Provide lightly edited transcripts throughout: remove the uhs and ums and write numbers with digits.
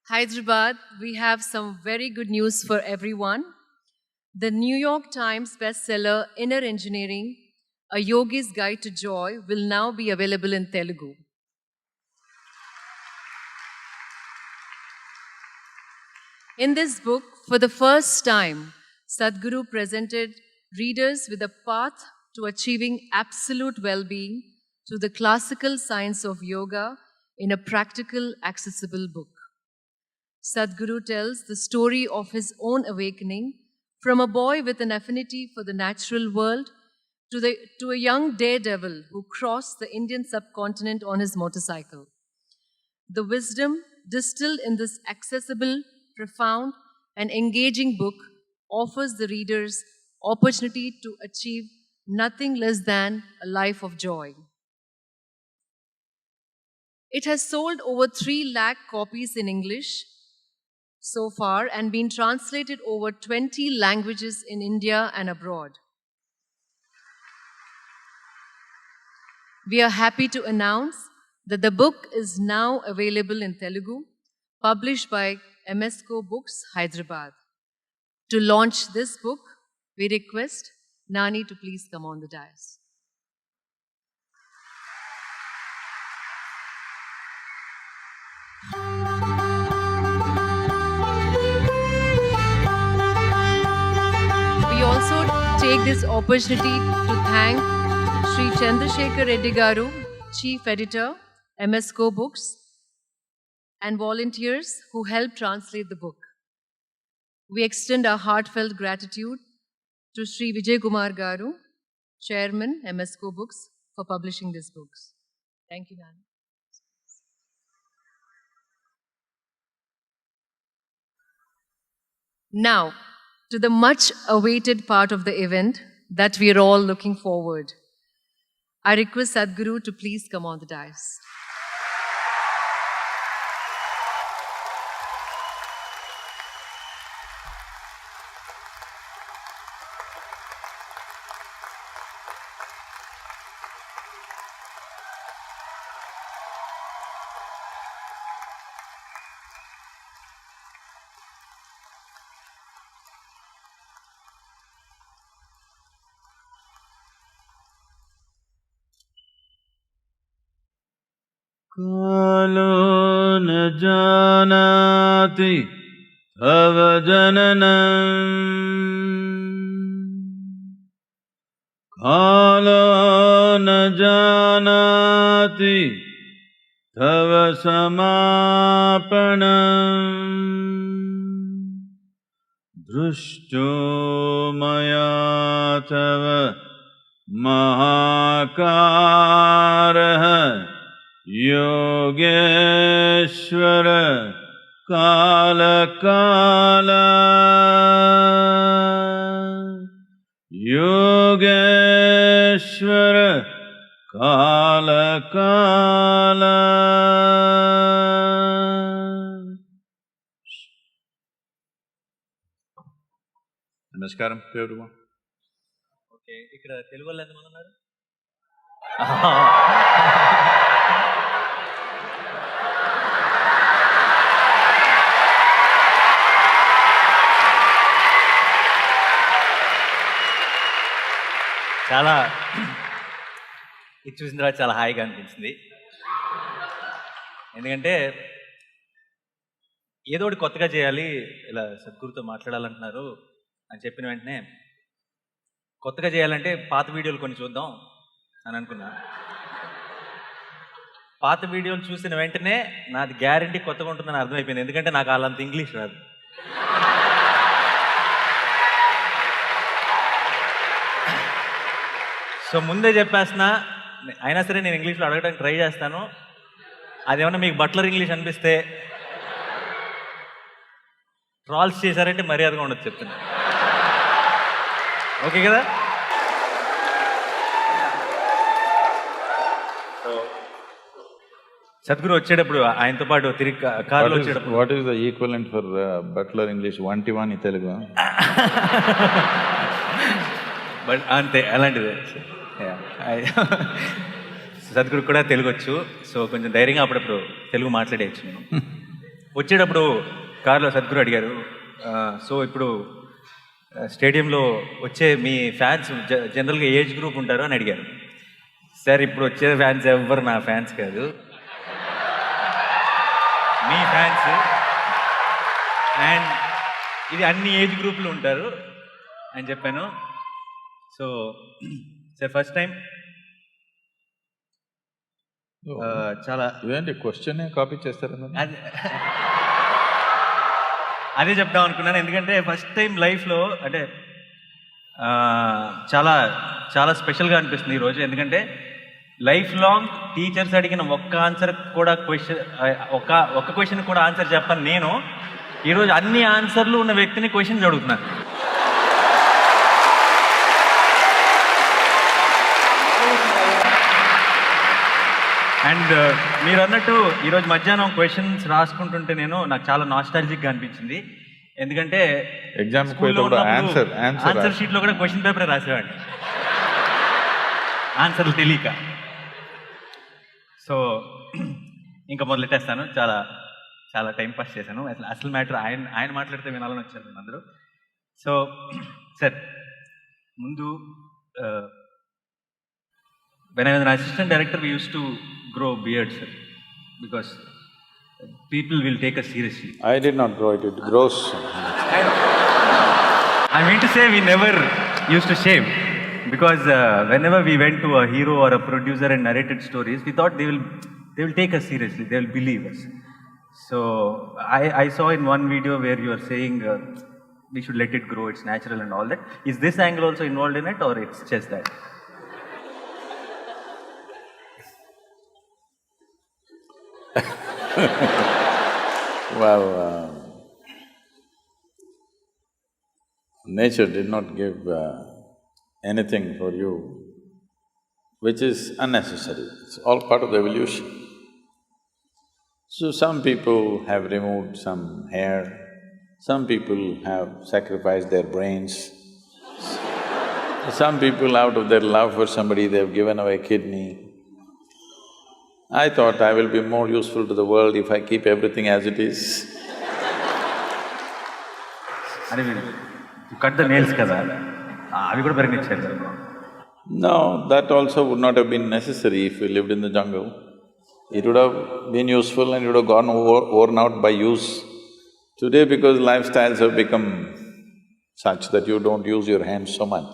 Hyderabad, we have some very good news for everyone. The New York Times bestseller Inner Engineering, A Yogi's Guide to Joy, will now be available in Telugu. In this book, for the first time, Sadhguru presented readers with a path to achieving absolute well-being through the classical science of yoga in a practical, accessible book. Sadhguru tells the story of his own awakening from a boy with an affinity for the natural world to a young daredevil who crossed the Indian subcontinent on his motorcycle. The wisdom distilled in this accessible, profound, and engaging book offers the readers opportunity to achieve nothing less than a life of joy. It has sold over 3 lakh copies in English so far and been translated over 20 languages in India and abroad. We are happy to announce that the book is now available in Telugu, published by MSco Books, Hyderabad. To launch this book, we request Nani to please come on the dais. We also take this opportunity to thank Sri Chandrasekhar Reddy Garu, Chief Editor, MSco Books, and volunteers who helped translate the book. We extend our heartfelt gratitude to Sri Vijay Kumar Garu, Chairman, MSco Books, for publishing these books. Thank you, Nani. Now, to the much-awaited part of the event that we are all looking forward. I request Sadhguru to please come on the dais. Kalo na janati tava jananam. Kalo na janati tava samapanam. Drushto maya tava mahakaraha Yogeshwara Kala Kala Yogeshwara Kala Kala. Namaskaram to everyone. Okay, ikkada Telugu వాళ్ళు ఎంతమంది ఉన్నారు? చాలా ఇది చూసిన తర్వాత చాలా హాయిగా అనిపించింది. ఎందుకంటే ఏదో ఒకటి కొత్తగా చేయాలి, ఇలా సద్గురుతో మాట్లాడాలంటున్నారు అని చెప్పిన వెంటనే కొత్తగా చేయాలంటే పాత వీడియోలు కొన్ని చూద్దాం అని అనుకున్నా. పాత వీడియోలు చూసిన వెంటనే నాది గ్యారంటీ కొత్తగా ఉంటుందని అర్థమైపోయింది. ఎందుకంటే నాకు వాళ్ళంత ఇంగ్లీష్ రాదు. సో ముందే చెప్పేస్తున్నా, అయినా సరే నేను ఇంగ్లీష్లో అడగడానికి ట్రై చేస్తాను. అదేమన్నా మీకు బట్లర్ ఇంగ్లీష్ అనిపిస్తే ట్రాల్స్ చేశారంటే మర్యాదగా ఉండదు చెప్తున్నా. ఓకే కదా? సద్గురు వచ్చేటప్పుడు ఆయనతో పాటు తిరిగి కార్లో వచ్చేటప్పుడు what is the equivalent for butler English 1 Telugu? But అంతే, అలాంటిదే. సద్గురు కూడా తెలుగు వచ్చు, సో కొంచెం ధైర్యంగా అప్పుడప్పుడు తెలుగు మాట్లాడేయచ్చు నేను. వచ్చేటప్పుడు కారులో సద్గురు అడిగారు, సో ఇప్పుడు స్టేడియంలో వచ్చే మీ ఫ్యాన్స్ జనరల్గా ఏజ్ గ్రూప్ ఉంటారు అని అడిగారు. సార్ ఇప్పుడు వచ్చే ఫ్యాన్స్ ఎవ్వరు నా ఫ్యాన్స్ కాదు, మీ ఫ్యాన్స్, అండ్ ఇది అన్ని ఏజ్ గ్రూపులు ఉంటారు అని చెప్పాను. సో సార్ ఫస్ట్ టైం చాలా ఇదేంటి క్వశ్చన్ కాపీ చేస్తారు? అదే చెప్దాం అనుకున్నాను, ఎందుకంటే ఫస్ట్ టైం లైఫ్లో అంటే చాలా చాలా స్పెషల్గా అనిపిస్తుంది ఈరోజు. ఎందుకంటే లైఫ్ లాంగ్ టీచర్స్ అడిగిన ఒక్క ఆన్సర్ కూడా ఒక్క క్వశ్చన్ కూడా ఆన్సర్ చెప్పను నేను. ఈరోజు అన్ని ఆన్సర్లు ఉన్న వ్యక్తిని క్వశ్చన్స్ అడుగుతున్నాను. అండ్ మీరు అన్నట్టు ఈరోజు మధ్యాహ్నం క్వశ్చన్స్ రాసుకుంటుంటే నాకు చాలా నాస్టాలజిక్గా అనిపించింది. ఎందుకంటే ఎగ్జామ్ ఆన్సర్ షీట్లో కూడా క్వశ్చన్ పేపర్ రాసేవాడిని ఆన్సర్లు తెలియక. సో ఇంకా మొదలెట్టేస్తాను. చాలా చాలా టైం పాస్ చేశాను. అసలు మ్యాటర్ ఆయన మాట్లాడితే వినాలని వచ్చారు అందరూ. సో సార్ ముందు when I was an assistant director, we used to grow beards, sir, because people will take us seriously. I did not grow it, it grows. I mean to say we never used to shave, because whenever we went to a hero or a producer and narrated stories, we thought they will take us seriously, they will believe us. So I saw in one video where you are saying we should let it grow, it's natural and all that. Is this angle also involved in it, or it's just that? Well, nature did not give anything for you which is unnecessary. It's all part of the evolution. So some people have removed some hair, some people have sacrificed their brains, some people out of their love for somebody they've given away kidney. I thought I will be more useful to the world if I keep everything as it is. You cut the nails kada? Avi kuda perinicharu. No, that also would not have been necessary if we lived in the jungle. It would have been useful and it would have gone worn out by use. Today, because lifestyles have become such that you don't use your hands so much,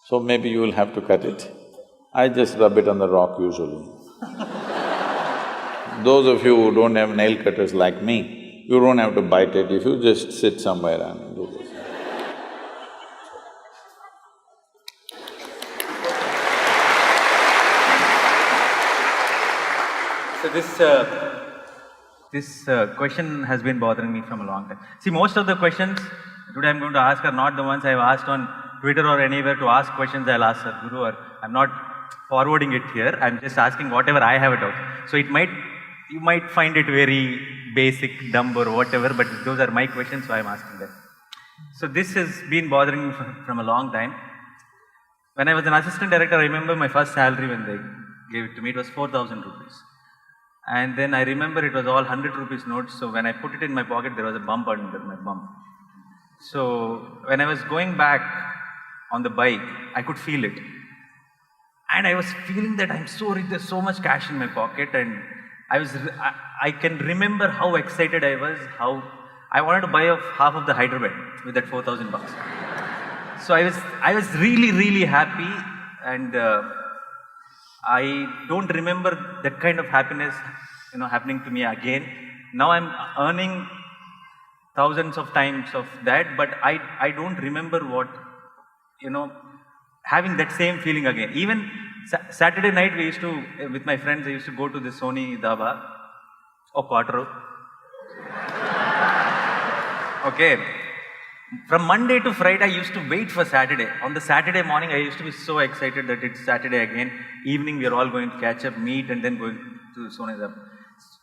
so maybe you will have to cut it. I just rub it on the rock usually. Those of you who don't have nail cutters like me, you don't have to bite it, if you just sit somewhere and do this. So this question has been bothering me from a long time. See, most of the questions today I'm going to ask are not the ones I've asked on Twitter or anywhere. To ask questions I'll ask Sadhguru, or I'm not forwarding it here, I'm just asking whatever I have a doubt. So you might find it very basic, dumb or whatever, but those are my questions, so I'm asking that. So this has been bothering me from a long time. When I was an assistant director, I remember my first salary when they gave it to me, it was 4,000 rupees. And then I remember it was all 100 rupees notes, so when I put it in my pocket, there was a bump under my bum. So when I was going back on the bike, I could feel it. And I was feeling that I'm so rich, there's so much cash in my pocket, and I can remember how excited I was, how I wanted to buy off half of the Hyderabad with that 4,000 bucks. So I was really, really happy, and I don't remember that kind of happiness, happening to me again. Now I'm earning thousands of times of that, but I don't remember what, having that same feeling again. Even Saturday night we used to, with my friends, I used to go to the Sony Dhaba, or Quattro. Okay. From Monday to Friday, I used to wait for Saturday. On the Saturday morning, I used to be so excited that it's Saturday again. Evening, we are all going to catch up, meet, and then going to Sony Dhaba.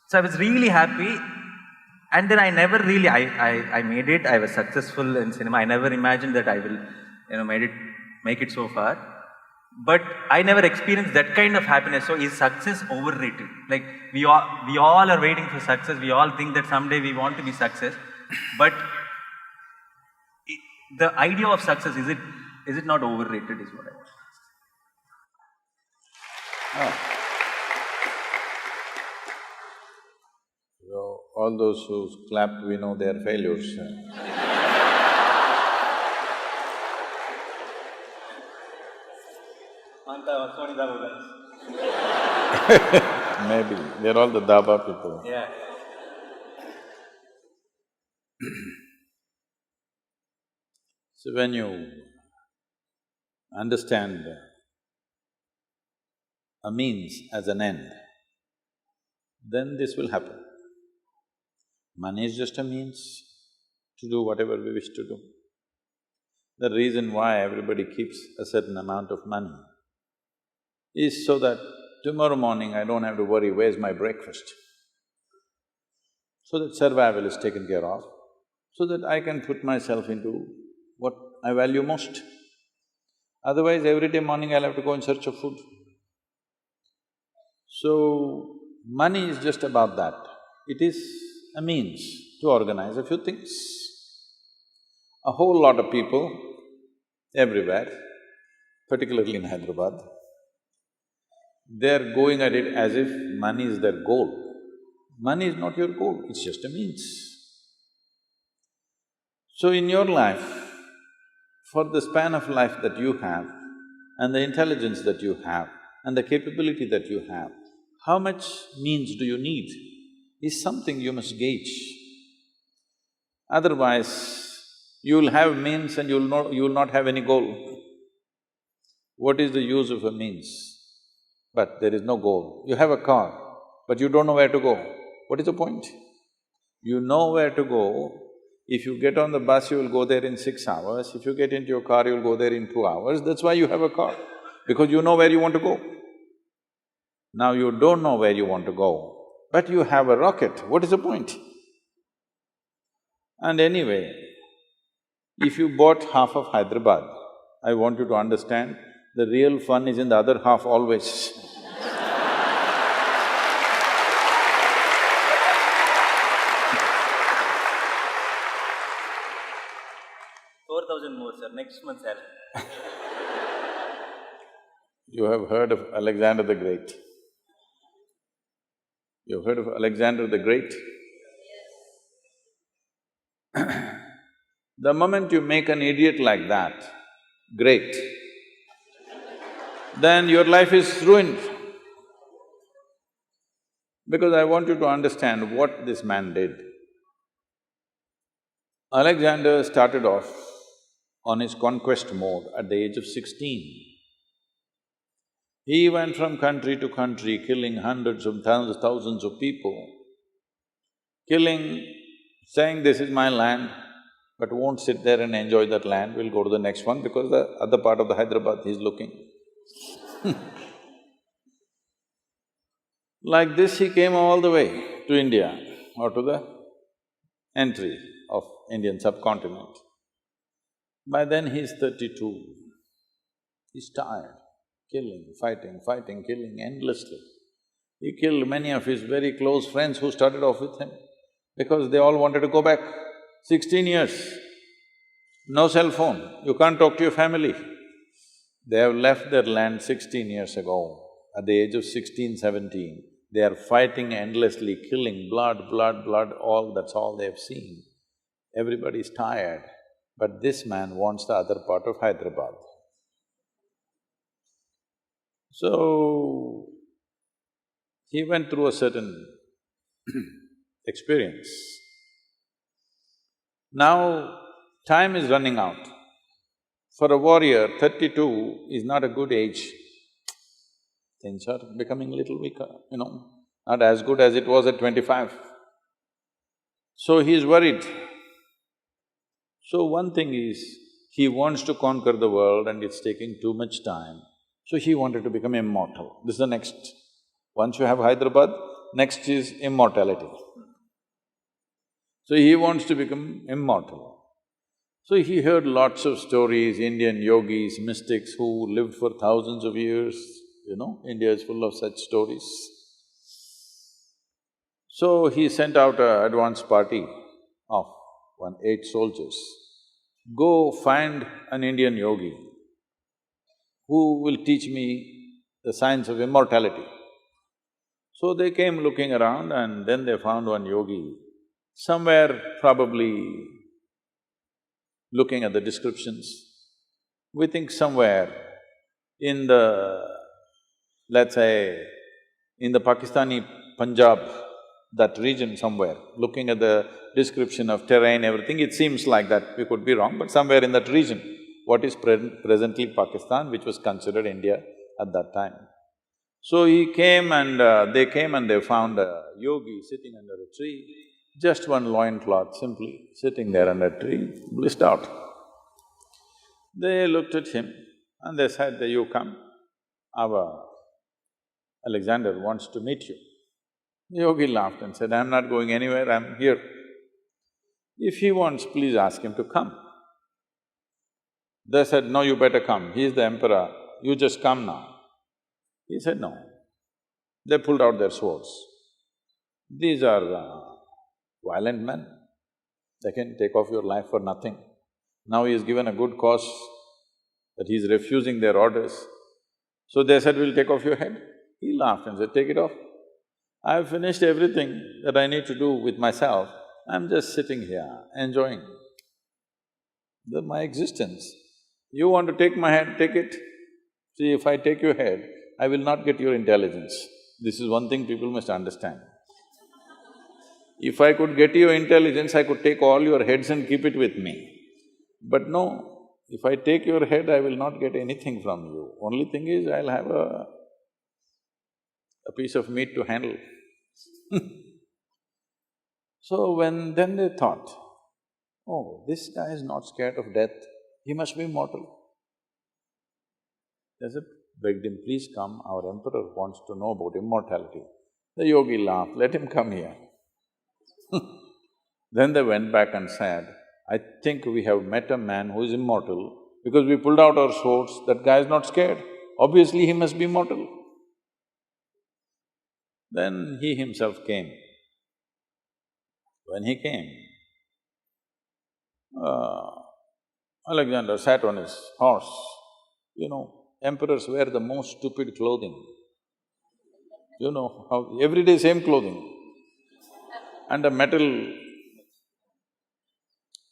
So I was really happy. And then I never really, I made it. I was successful in cinema. I never imagined that I will, make it so far. But I never experienced that kind of happiness. So is success overrated? Like we all are waiting for success. We all think that someday we want to be success. But the idea of success, is it not overrated is what I want. Oh. So, all those who clapped, we know they are failures. Maybe, they're all the Daba people. Yeah. So when you understand a means as an end, then this will happen. Money is just a means to do whatever we wish to do. The reason why everybody keeps a certain amount of money is so that tomorrow morning I don't have to worry, where's my breakfast? So that survival is taken care of, so that I can put myself into what I value most. Otherwise, every day morning I'll have to go in search of food. So, money is just about that. It is a means to organize a few things. A whole lot of people everywhere, particularly in Hyderabad, they're going at it as if money is their goal. Money is not your goal, it's just a means. So in your life, for the span of life that you have and the intelligence that you have and the capability that you have, how much means do you need is something you must gauge. Otherwise, you'll have means and you'll not have any goal. What is the use of a means? But there is no goal. You have a car, but you don't know where to go. What is the point? You know where to go. If you get on the bus, you will go there in 6 hours. If you get into your car, you'll go there in 2 hours. That's why you have a car, because you know where you want to go. Now you don't know where you want to go, but you have a rocket. What is the point? And anyway, if you bought half of Hyderabad, I want you to understand, the real fun is in the other half always. 4,000 more, sir, next month, sir. You have heard of Alexander the Great? You've heard of Alexander the Great? The moment you make an idiot like that great, then your life is ruined. Because I want you to understand what this man did. Alexander started off on his conquest mode at the age of 16. He went from country to country, killing hundreds of thousands of people, saying, this is my land, but won't sit there and enjoy that land, we'll go to the next one because the other part of the Hyderabad he's looking. Like this, he came all the way to India or to the entry of Indian subcontinent. By then he's 32. He's tired, killing, fighting, killing endlessly. He killed many of his very close friends who started off with him because they all wanted to go back. 16 years, no cell phone, you can't talk to your family. They have left their land 16 years ago. At the age of 16, 17, they are fighting endlessly, killing, blood, that's all they have seen. Everybody's tired, but this man wants the other part of Hyderabad. So, he went through a certain experience. Now, time is running out. For a warrior, 32 is not a good age. Things are becoming little weaker, not as good as it was at 25. So he is worried. So one thing is, he wants to conquer the world and it's taking too much time, so he wanted to become immortal. This is the next. Once you have Hyderabad, next is immortality. So he wants to become immortal. So he heard lots of stories, Indian yogis, mystics who lived for thousands of years, India is full of such stories. So he sent out an advance party of 8 soldiers. Go find an Indian yogi who will teach me the science of immortality. So they came looking around and then they found one yogi, somewhere probably looking at the descriptions, we think somewhere in the, let's say, in the Pakistani Punjab, that region somewhere, looking at the description of terrain, everything, it seems like that, we could be wrong, but somewhere in that region, what is presently Pakistan, which was considered India at that time. So he came and they came and they found a yogi sitting under a tree, just one loincloth simply, sitting there under a tree, blissed out. They looked at him and they said, you come, our Alexander wants to meet you. The yogi laughed and said, I'm not going anywhere, I'm here. If he wants, please ask him to come. They said, no, you better come, he is the emperor, you just come now. He said, no. They pulled out their swords. These are violent men, they can take off your life for nothing. Now he is given a good cause that he is refusing their orders. So they said, we'll take off your head. He laughed and said, take it off. I've finished everything that I need to do with myself, I'm just sitting here, enjoying my existence. You want to take my head, take it. See, if I take your head, I will not get your intelligence. This is one thing people must understand. If I could get your intelligence, I could take all your heads and keep it with me. But no, if I take your head, I will not get anything from you. Only thing is, I'll have a piece of meat to handle. So then they thought, oh, this guy is not scared of death, he must be immortal. They said, begged him, please come, our emperor wants to know about immortality. The yogi laughed, let him come here. Then they went back and said, I think we have met a man who is immortal because we pulled out our swords, that guy is not scared, obviously he must be immortal. Then he himself came. When he came, Alexander sat on his horse. Emperors wear the most stupid clothing. How every day same clothing. And a metal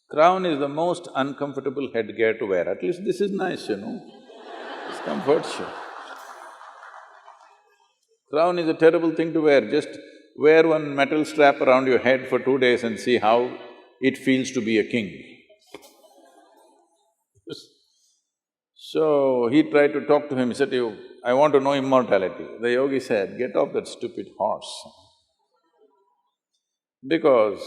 crown is the most uncomfortable headgear to wear. At least this is nice, this comforts you. Crown is a terrible thing to wear, just wear one metal strap around your head for 2 days and see how it feels to be a king. So he tried to talk to him, he said, I want to know immortality. The yogi said, get off that stupid horse. Because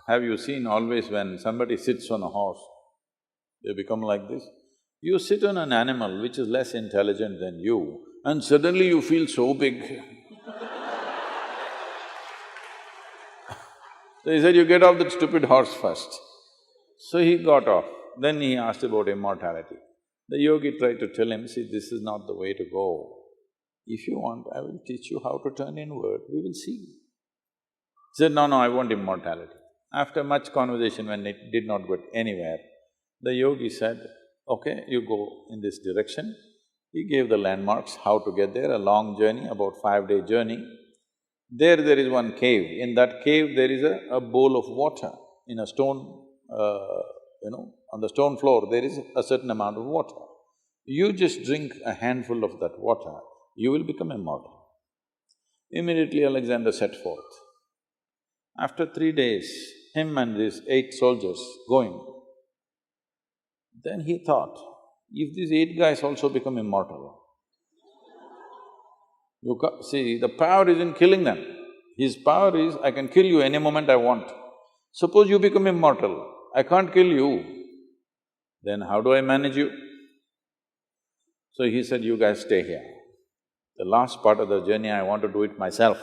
have you seen always when somebody sits on a horse, they become like this? You sit on an animal which is less intelligent than you and suddenly you feel so big. So he said, you get off that stupid horse first. So he got off, then he asked about immortality. The yogi tried to tell him, see, this is not the way to go. If you want, I will teach you how to turn inward, we will see. He said, no, I want immortality. After much conversation, when it did not go anywhere, the yogi said, okay, you go in this direction. He gave the landmarks, how to get there, a long journey, about 5-day journey. There is one cave. In that cave, there is a bowl of water in a stone, on the stone floor, there is a certain amount of water. You just drink a handful of that water, you will become immortal. Immediately Alexander set forth. After 3 days, him and these 8 soldiers going, then he thought, if these 8 guys also become immortal, see, the power is in killing them. His power is, I can kill you any moment I want. Suppose you become immortal, I can't kill you, then how do I manage you? So he said, you guys stay here. The last part of the journey, I want to do it myself.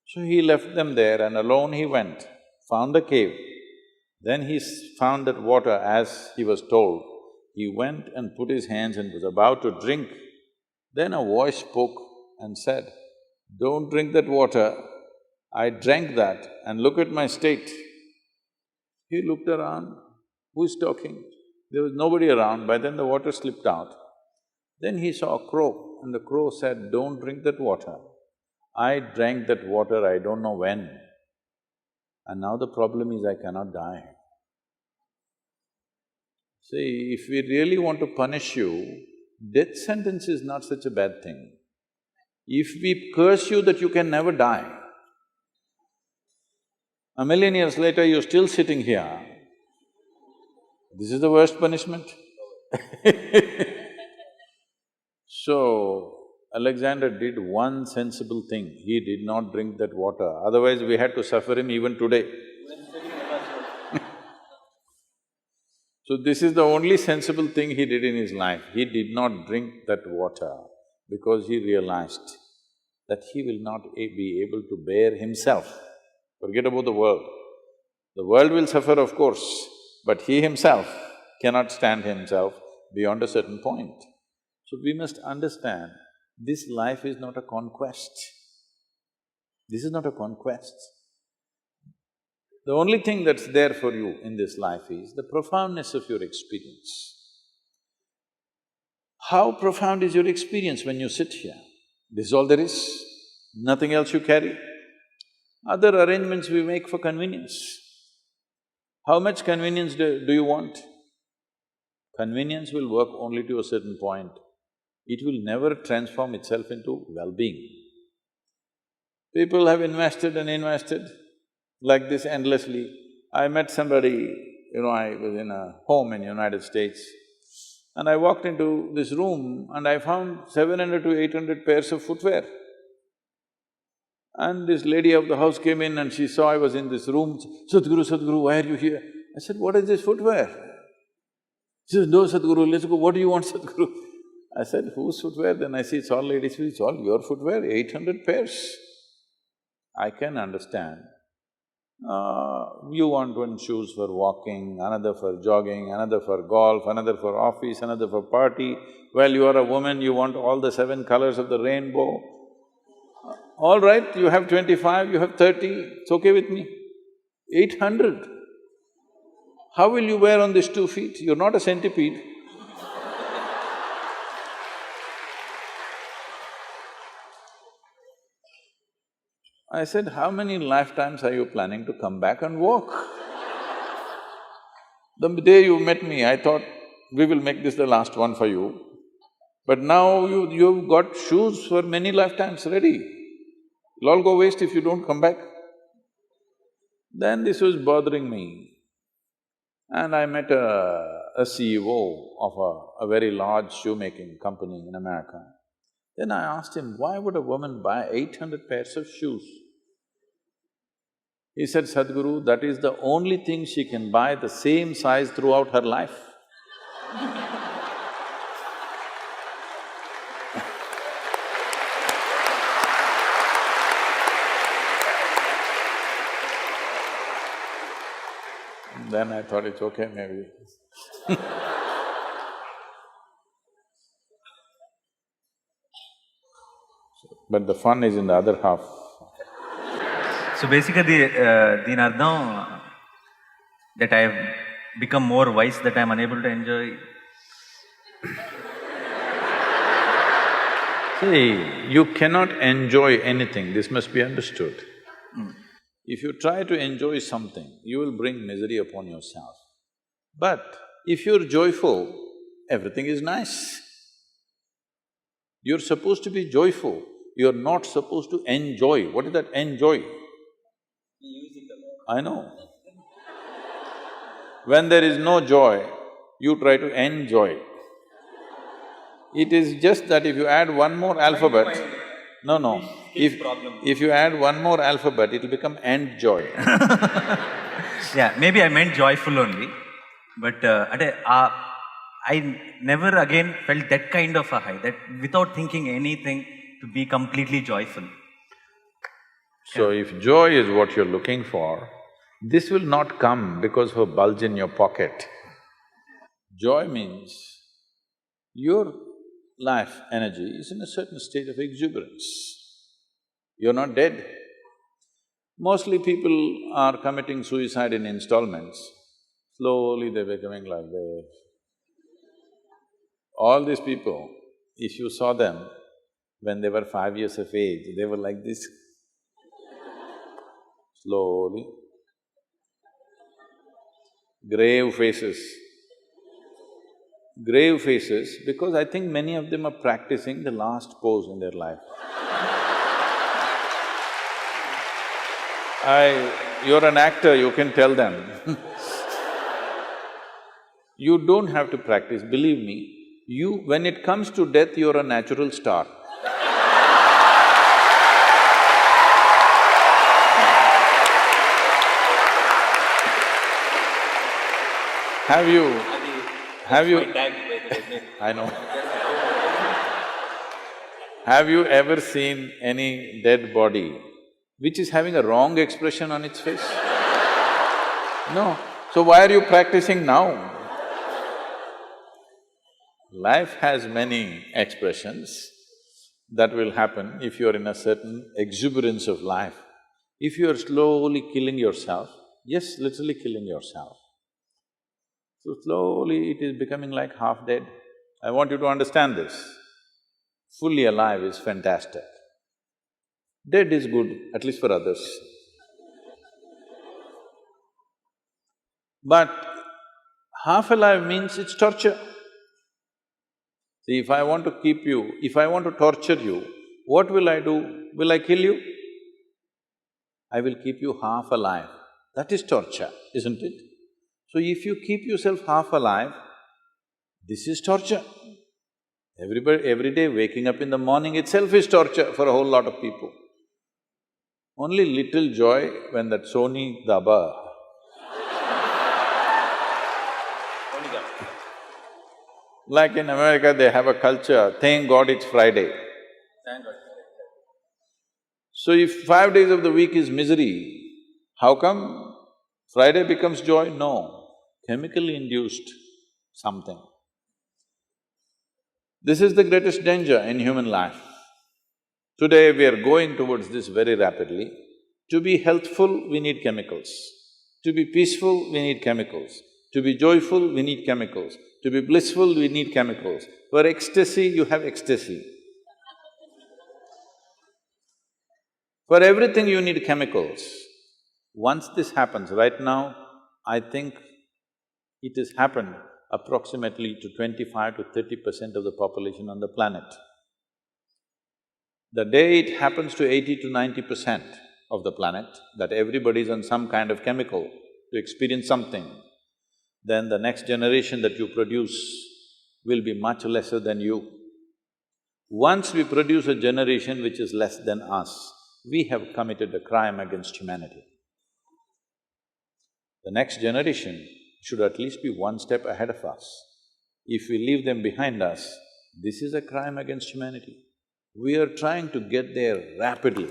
So he left them there and alone he went, found a cave. Then he found that water as he was told. He went and put his hands and was about to drink. Then a voice spoke and said, "Don't drink that water. I drank that and look at my state." He looked around, who's talking? There was nobody around, by then the water slipped out. Then he saw a crow and the crow said, "Don't drink that water. I drank that water I don't know when. And now the problem is I cannot die." See, if we really want to punish you, death sentence is not such a bad thing. If we curse you that you can never die, a million years later you're still sitting here, this is the worst punishment. So, Alexander did one sensible thing, he did not drink that water, otherwise we had to suffer him even today. So this is the only sensible thing he did in his life, he did not drink that water because he realized that he will not be able to bear himself. Forget about the world. The world will suffer, of course, but he himself cannot stand himself beyond a certain point. So we must understand, this life is not a conquest. This is not a conquest. The only thing that's there for you in this life is the profoundness of your experience. How profound is your experience when you sit here? This is all there is, nothing else you carry. Other arrangements we make for convenience. How much convenience do you want? Convenience will work only to a certain point. It will never transform itself into well-being. People have invested and invested like this endlessly. I met somebody, I was in a home in United States, and I walked into this room and I found 700 to 800 pairs of footwear. And this lady of the house came in and she saw I was in this room, "Sadhguru, Sadhguru, why are you here?" I said, "What is this footwear?" She said, "No, Sadhguru, let's go, what do you want, Sadhguru?" I said, "Whose footwear?" Then I see it's all ladies' it's all your footwear, 800 pairs. I can understand. You want one shoes for walking, another for jogging, another for golf, another for office, another for party. Well, you are a woman, you want all the 7 colors of the rainbow. All right, you have 25, you have 30, it's okay with me. 800. How will you wear on these 2 feet? You're not a centipede. I said, "How many lifetimes are you planning to come back and walk?" The day you met me, I thought, we will make this the last one for you. But now you've got shoes for many lifetimes ready. It'll all go waste if you don't come back. Then this was bothering me. And I met a CEO of a very large shoemaking company in America. Then I asked him, "Why would a woman buy 800 pairs of shoes?" He said, "Sadhguru, that is the only thing she can buy the same size throughout her life." Then I thought it's okay, maybe. But the fun is in the other half. So basically, దీని అర్థం that I have become more wise, that I am unable to enjoy. See, you cannot enjoy anything, this must be understood. If you try to enjoy something, you will bring misery upon yourself. But if you're joyful, everything is nice. You're supposed to be joyful, you're not supposed to enjoy. What is that enjoy? I know. When there is no joy, you try to enjoy. It is just that if you add one more alphabet… No. If you add one more alphabet, it'll become end-joy. Yeah, maybe I meant joyful only, but I never again felt that kind of a high, that without thinking anything, to be completely joyful. So if joy is what you're looking for, This will not come because of a bulge in your pocket. Joy means your life energy is in a certain state of exuberance. You're not dead. Mostly people are committing suicide in installments. Slowly they're becoming like this. All these people, if you saw them when they were 5 years of age, they were like this. Slowly. Grave faces. Grave faces because I think many of them are practicing the last pose in their life. You're an actor, you can tell them. You don't have to practice, believe me. When it comes to death, you're a natural star. Have you… I know. Have you ever seen any dead body which is having a wrong expression on its face? No. So why are you practicing now? Life has many expressions that will happen if you're in a certain exuberance of life. If you're slowly killing yourself, yes, literally killing yourself, so slowly it is becoming like half dead. I want you to understand this. Fully alive is fantastic. Dead is good, at least for others. But half alive means it's torture. See, if I want to keep you… if I want to torture you, what will I do? Will I kill you? I will keep you half alive. That is torture, isn't it? So if you keep yourself half alive, this is torture. Every day waking up in the morning itself is torture for a whole lot of people. Only little joy when that Sony Daba like in America, they have a culture, thank God it's Friday. Thank God. So if 5 days of the week is misery, how come Friday becomes joy? No, chemically induced something. This is the greatest danger in human life. Today we are going towards this very rapidly. To be healthful, we need chemicals. To be peaceful, we need chemicals. To be joyful, we need chemicals. To be blissful, we need chemicals. For ecstasy, you have ecstasy. For everything you need chemicals. Once this happens, right now, I think it has happened approximately to 25 to 30% of the population on the planet. The day it happens to 80 to 90% of the planet, that everybody is on some kind of chemical to experience something, then the next generation that you produce will be much lesser than you. Once we produce a generation which is less than us, we have committed a crime against humanity. The next generation should at least be one step ahead of us. If we leave them behind us, this is a crime against humanity. We are trying to get there rapidly.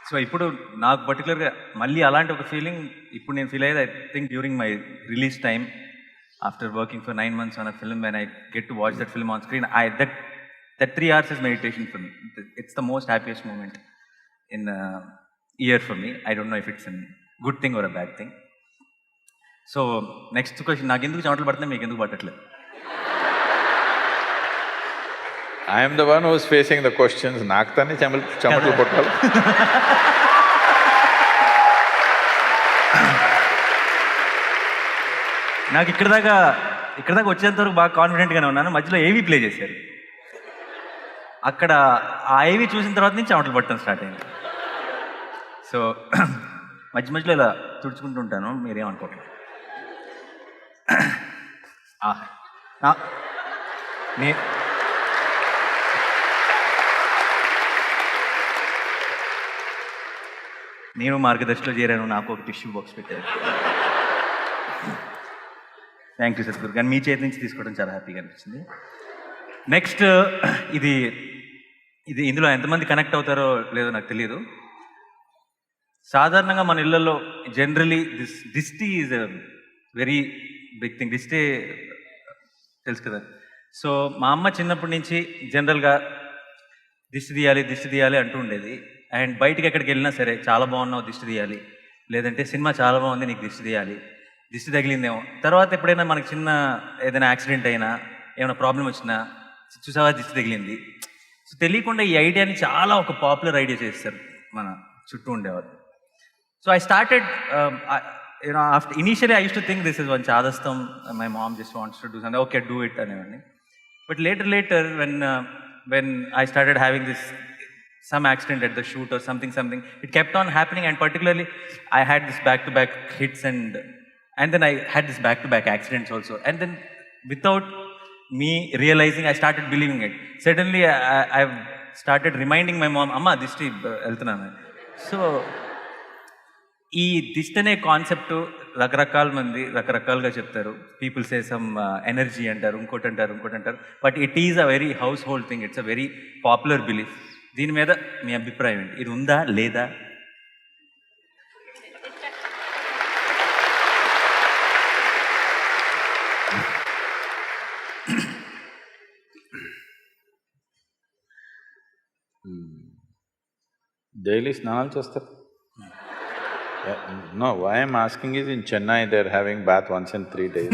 So ఇప్పుడు నాకు పర్టికులర్గా మళ్ళీ అలాంటి ఒక feeling ఇప్పుడు నేను feel అయ్యేది I think during my release time after working for 9 months on a film when I get to watch that film on screen that 3 hours is meditation for me. It's the most happiest moment in a year for me. I don't know if it's a good thing or a bad thing. So next question, నాకు ఎందుకు చెమటలు పడుతున్నాయి, మీకు ఎందుకు పట్టట్లేదు? I am the one who is facing the questions, నాకు తానే చెమటలు పట్టాలి. నాకు ఇక్కడ దాకా వచ్చేంత వరకు బాగా కాన్ఫిడెంట్గానే ఉన్నాను. మధ్యలో ఏవీ ప్లే చేశారు. అక్కడ ఆ ఏవీ చూసిన తర్వాత నుంచి చెమటలు పట్టడం స్టార్ట్ అయింది. సో మధ్యలో ఇలా తుడుచుకుంటూ ఉంటాను, మీరేమనుకోవట్లేదు. నేను మార్గదర్శిలో చేరాను, నాకు ఒక టిష్యూ బాక్స్ పెట్టారు. Thank you Sadhguru. కానీ మీ చేతి నుంచి తీసుకోవడం చాలా హ్యాపీగా అనిపించింది. నెక్స్ట్ ఇది ఇది ఇందులో ఎంతమంది కనెక్ట్ అవుతారో లేదో నాకు తెలియదు. సాధారణంగా మన ఇళ్లలో జనరలీ దిష్టి is a very big thing. దిష్టి తెలుసు కదా. సో మా అమ్మ చిన్నప్పటి నుంచి జనరల్గా దిష్టి తీయాలి అంటూ ఉండేది. అండ్ బయటికి ఎక్కడికి వెళ్ళినా సరే, చాలా బాగున్నావు దిష్టి తీయాలి, లేదంటే సినిమా చాలా బాగుంది నీకు దిష్టి తీయాలి, దిష్టి తగిలిందేమో. తర్వాత ఎప్పుడైనా మనకి చిన్న ఏదైనా యాక్సిడెంట్ అయినా, ఏమైనా ప్రాబ్లం వచ్చినా, చూసావా దిష్టి తగిలింది. సో తెలియకుండా ఈ ఐడియాని చాలా ఒక పాపులర్ ఐడియా చేస్తారు మన చుట్టూ ఉండేవారు. So I started after initially I used to think this is one chadastam, my mom just wants to do something, okay do it అనేవాడిని. But later when I started having this some accident at the shoot or something, it kept on happening, and particularly I had this back-to-back hits and then I had this back-to-back accidents also, and then without me realizing I started believing it. Suddenly I've started reminding my mom, amma dishti వెళ్తున్నాను. So ఈ దిష్టి అనే concept రకరకాల మంది రకరకాలుగా చెప్తారు. People say some energy అంటారు, ఇంకోటి అంటారు. But it is a very house hold thing, it's a very popular belief. దీని మీద మీ అభిప్రాయం ఏంటి? ఇది ఉందా లేదా? డైలీ స్నానాలు చేస్తారు. No, why I'm asking is in Chennai they're having bath once in 3 days.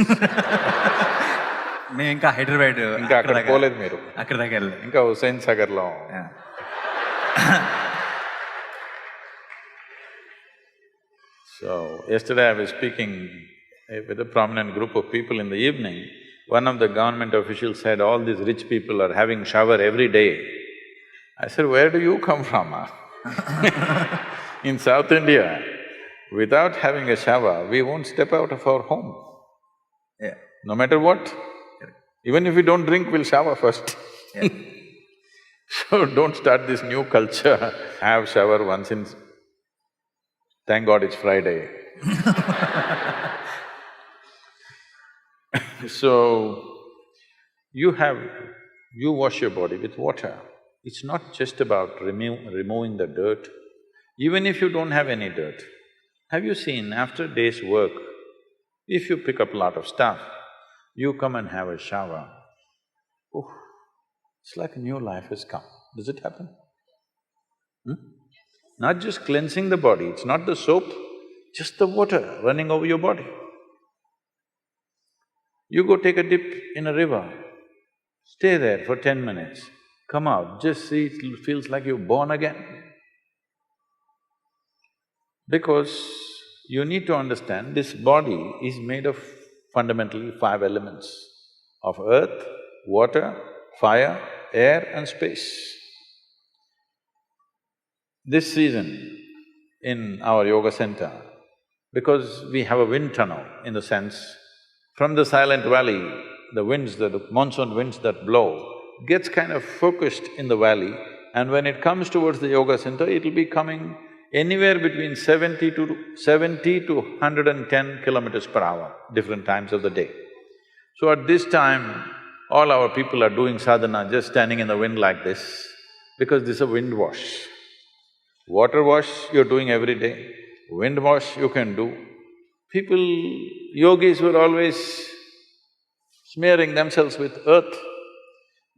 మేము ఇంకా హైదరాబాద్ ఇంకా అక్కడ పోలేదు మీరు, అక్కడ దాకా వెళ్ళలేదు. ఇంకా హుస్సేన్ సాగర్లో. So yesterday I was speaking with a prominent group of people in the evening. One of the government officials said all these rich people are having shower every day. I said, where do you come from? In South India, without having a shower, we won't step out of our home. Yeah. No matter what. Even if we don't drink, we'll shower first. Yeah. So don't start this new culture, have shower once in… Thank God it's Friday. So, you wash your body with water. It's not just about removing the dirt. Even if you don't have any dirt, have you seen after a day's work, if you pick up a lot of stuff, you come and have a shower, oh, it's like a new life has come. Does it happen? Not just cleansing the body, it's not the soap, just the water running over your body. You go take a dip in a river, stay there for 10 minutes, come out, just see, it feels like you're born again. Because you need to understand, this body is made of fundamentally 5 elements of earth, water, fire, air and space. This season in our yoga center, because we have a wind tunnel, in the sense, from the silent valley, the winds, the monsoon winds that blow, gets kind of focused in the valley, and when it comes towards the yoga center, it'll be coming anywhere between 70 to 110 kilometers per hour, different times of the day. So at this time, all our people are doing sadhana, just standing in the wind like this, because this is a wind wash. Water wash you're doing every day, wind wash you can do. People, yogis were always smearing themselves with earth,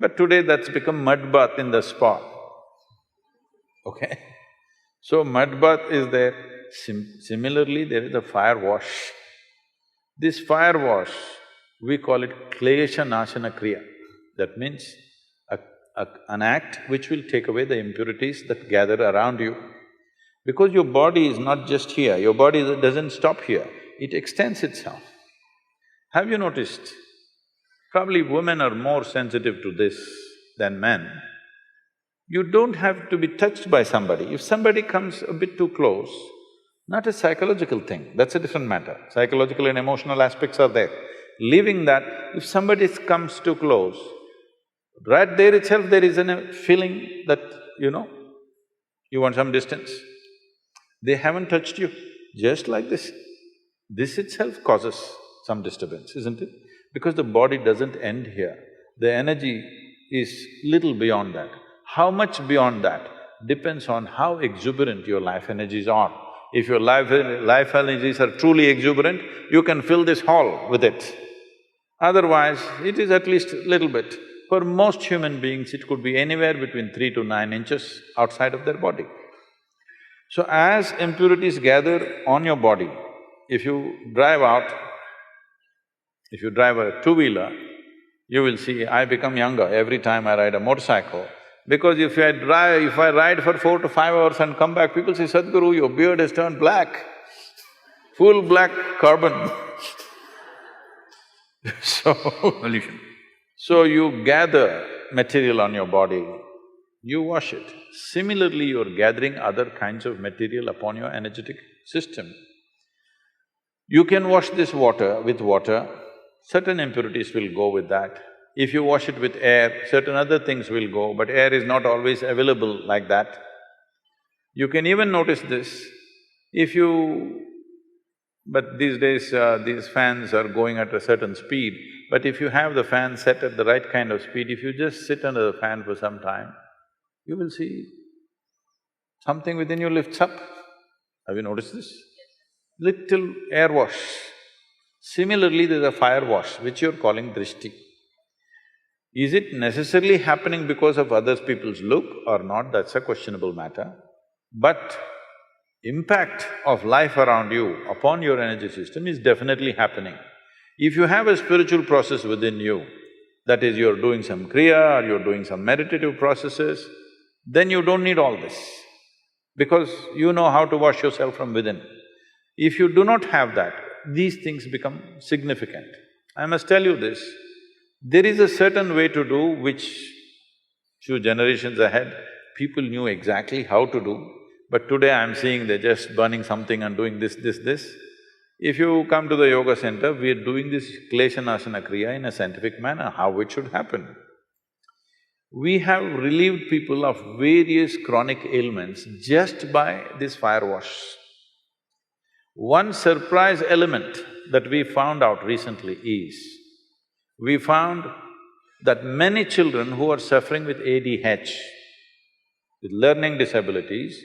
but today that's become mud bath in the spa, okay? So mud bath is there. Similarly, there is a fire wash. This fire wash, we call it klesha nashana kriya. That means an act which will take away the impurities that gather around you. Because your body is not just here, your body doesn't stop here, it extends itself. Have you noticed? Probably women are more sensitive to this than men. You don't have to be touched by somebody. If somebody comes a bit too close, not a psychological thing, that's a different matter. Psychological and emotional aspects are there. Leaving that, if somebody comes too close, right there itself there is a feeling that, you want some distance. They haven't touched you, just like this. This itself causes some disturbance, isn't it? Because the body doesn't end here, the energy is little beyond that. How much beyond that depends on how exuberant your life energies are. If your life energies are truly exuberant, you can fill this hall with it. Otherwise, it is at least little bit. For most human beings, it could be anywhere between 3 to 9 inches outside of their body. So as impurities gather on your body, if you drive a two-wheeler, you will see I become younger every time I ride a motorcycle. Because if I ride for 4 to 5 hours and come back, people say, Sadhguru, your beard has turned black, full black carbon. So… Pollution. So you gather material on your body, you wash it. Similarly, you're gathering other kinds of material upon your energetic system. You can wash this water with water, certain impurities will go with that. If you wash it with air, certain other things will go, but air is not always available like that. You can even notice this, if you… but these days, these fans are going at a certain speed, but if you have the fan set at the right kind of speed, if you just sit under the fan for some time, you will see something within you lifts up. Have you noticed this? Little air wash. Similarly, there's a fire wash, which you're calling drishti. Is it necessarily happening because of other people's look or not, that's a questionable matter. But impact of life around you upon your energy system is definitely happening. If you have a spiritual process within you, that is, you're doing some kriya or you're doing some meditative processes, then you don't need all this, because you know how to wash yourself from within. If you do not have that, these things become significant. I must tell you this, there is a certain way to do which few generations ahead, people knew exactly how to do, but today I'm seeing they're just burning something and doing this. If you come to the yoga center, we're doing this Kleshanasana Kriya in a scientific manner, how it should happen. We have relieved people of various chronic ailments just by this fire wash. One surprise element that we found out recently is, we found that many children who are suffering with ADH, with learning disabilities,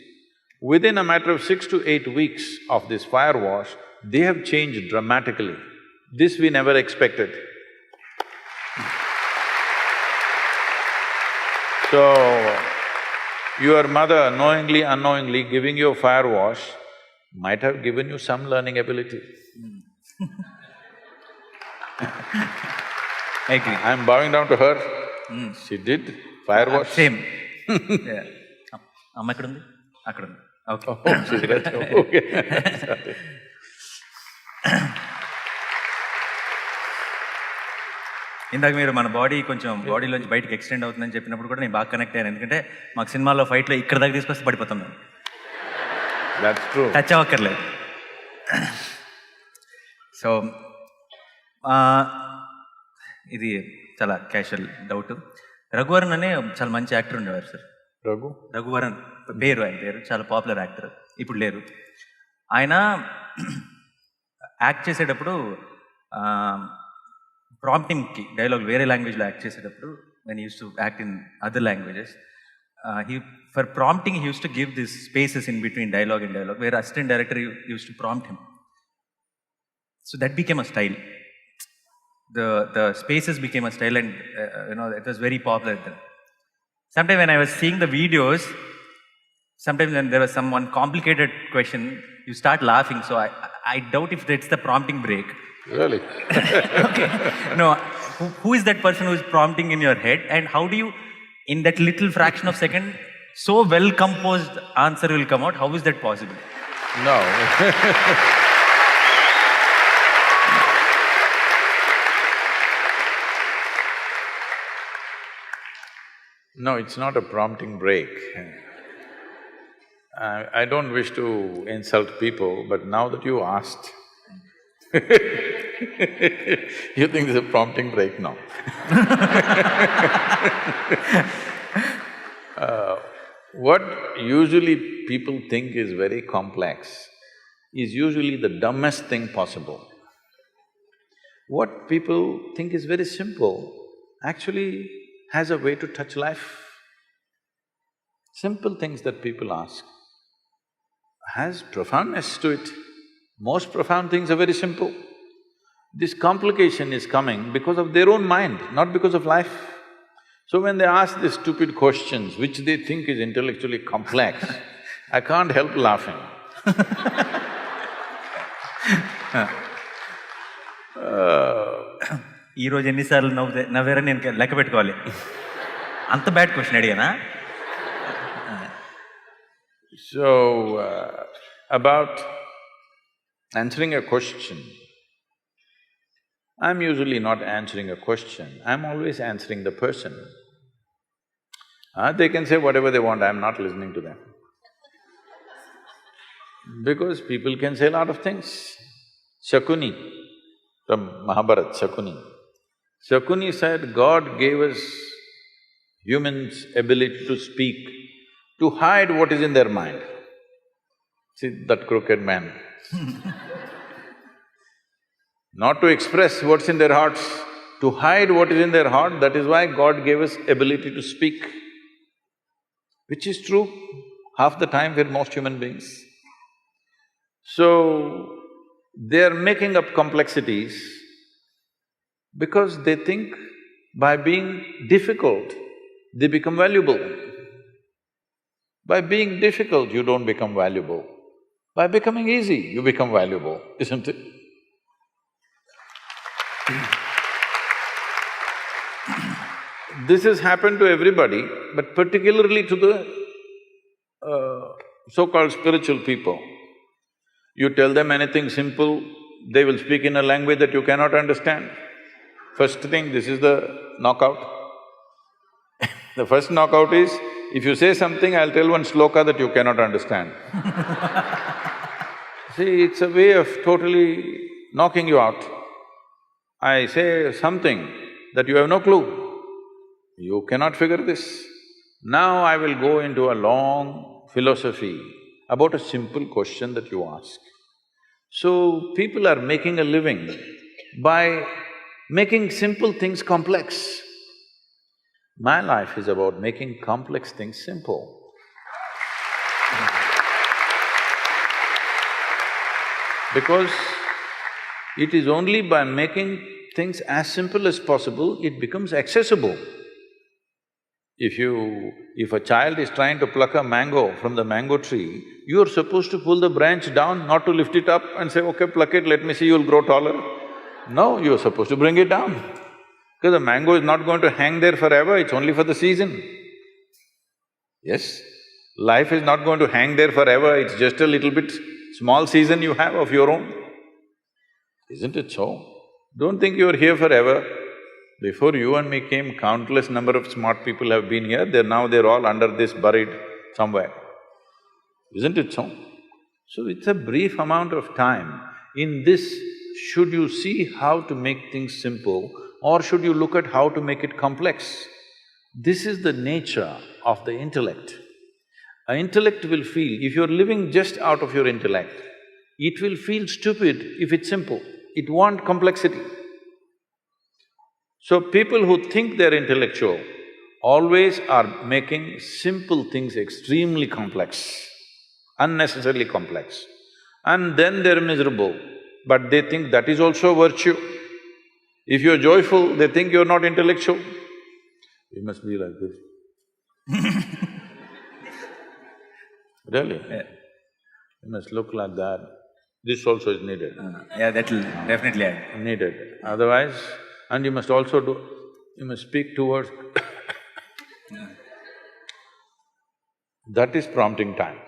within a matter of 6 to 8 weeks of this fire wash, they have changed dramatically. This we never expected. So, your mother knowingly, unknowingly giving you a fire wash might have given you some learning ability. I agree. I'm bowing down to her. She did fire wash. Same. Yeah. Amma ekkundi? Akkundi. Okay. Oh, she's right. Okay. Sorry. ఇందాక మీరు మన body కొంచెం బాడీలోంచి బయటకు extend అవుతుందని చెప్పినప్పుడు కూడా నేను బాగా కనెక్ట్ అయ్యాను, ఎందుకంటే మాకు సినిమాలో ఫైట్లో ఇక్కడ దాకా తీసుకొస్తే పడిపోతాం మేము. That's true. టచ్ అవ్వక్కర్లేదు. సో ఇది చాలా క్యాషువల్ డౌట్. రఘువరన్ అనే చాలా మంచి యాక్టర్ ఉండేవారు సార్. రఘువరన్ పేరు, ఆయన పేరు చాలా పాపులర్ యాక్టర్, ఇప్పుడు లేరు. ఆయన యాక్ట్ చేసేటప్పుడు ప్రాంప్టింగ్కి డైలాగ్ వేరే లాంగ్వేజ్లో యాక్ట్ చేసేటప్పుడు, when he used to act in other languages, for prompting he used to give these spaces in between dialogue and dialogue, where assistant director used to prompt him. So that became a style. The spaces became a style, and it was very popular then. Sometimes when I was seeing the videos, sometimes when there was some one complicated question, you start laughing. So I doubt if that's the prompting break. Really? Okay. No, who is that person who is prompting in your head, and how do you, in that little fraction of second, so well composed answer will come out? How is that possible? No. No, it's not a prompting break. I don't wish to insult people, but now that you asked, you think there's a prompting break now? What usually people think is very complex is usually the dumbest thing possible. What people think is very simple actually has a way to touch life. Simple things that people ask has profoundness to it. Most profound things are very simple. This complication is coming because of their own mind, not because of life. So when they ask these stupid questions, which they think is intellectually complex, I can't help laughing. ఈ రోజు ఎన్నిసార్లు నవ్వారని నేను లెక్క పెట్టుకోవాలి. అంత bad question అడిగానా? So, about answering a question, I'm usually not answering a question, I'm always answering the person. They can say whatever they want, I'm not listening to them. Because people can say a lot of things. Shakuni, from Mahabharata, Shakuni said, God gave us humans ability to speak, to hide what is in their mind. See that crooked man. Not to express what's in their hearts, to hide what is in their heart, that is why God gave us ability to speak. Which is true half the time for most human beings. So, they are making up complexities because they think by being difficult, they become valuable. By being difficult, you don't become valuable. By becoming easy, you become valuable, isn't it? This has happened to everybody, but particularly to the so-called spiritual people. You tell them anything simple, they will speak in a language that you cannot understand. First thing, this is the knockout. The first knockout is, if you say something, I'll tell one sloka that you cannot understand. See, it's a way of totally knocking you out. I say something that you have no clue, you cannot figure this. Now I will go into a long philosophy about a simple question that you ask. So, people are making a living by making simple things complex. My life is about making complex things simple. Because it is only by making things as simple as possible, it becomes accessible. If a child is trying to pluck a mango from the mango tree, you are supposed to pull the branch down, not to lift it up and say, okay, pluck it, let me see, you'll grow taller. No, you are supposed to bring it down. Because the mango is not going to hang there forever, it's only for the season. Yes, life is not going to hang there forever, it's just a little bit small season you have of your own. Isn't it so? Don't think you're here forever. Before you and me came, countless number of smart people have been here, they're all under this buried somewhere. Isn't it so? So it's a brief amount of time. In this, should you see how to make things simple or should you look at how to make it complex? This is the nature of the intellect. An intellect will feel, if you're living just out of your intellect, it will feel stupid if it's simple, it wants complexity. So people who think they're intellectual always are making simple things extremely complex, unnecessarily complex. And then they're miserable, but they think that is also virtue. If you're joyful, they think you're not intellectual. You must be like this. Really? Yeah. You must look like that. This also is needed. Yeah, that will definitely add. Needed. Otherwise, and you must also you must speak towards that is prompting time.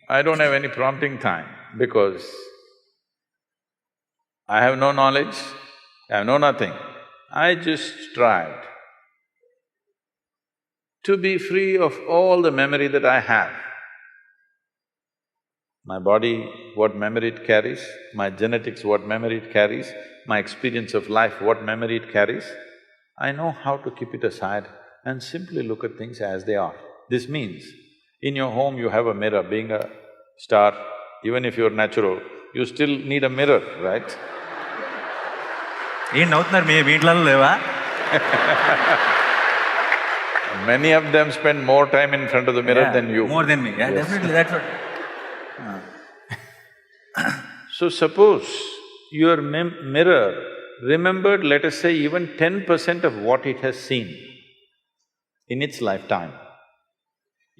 I don't have any prompting time because I have no knowledge, I have no nothing. I just tried to be free of all the memory that I have. My body, what memory it carries, my genetics, what memory it carries, my experience of life, what memory it carries, I know how to keep it aside and simply look at things as they are. This means, in your home you have a mirror, being a star, even if you're natural, you still need a mirror, right? ఏం నవ్వుతున్నారు మీ ఇంట్లో లేవా? Many of them spend more time in front of the mirror than you. More than me, yeah, Yes. definitely, that's what… So suppose your mirror remembered, let us say, even 10% of what it has seen in its lifetime.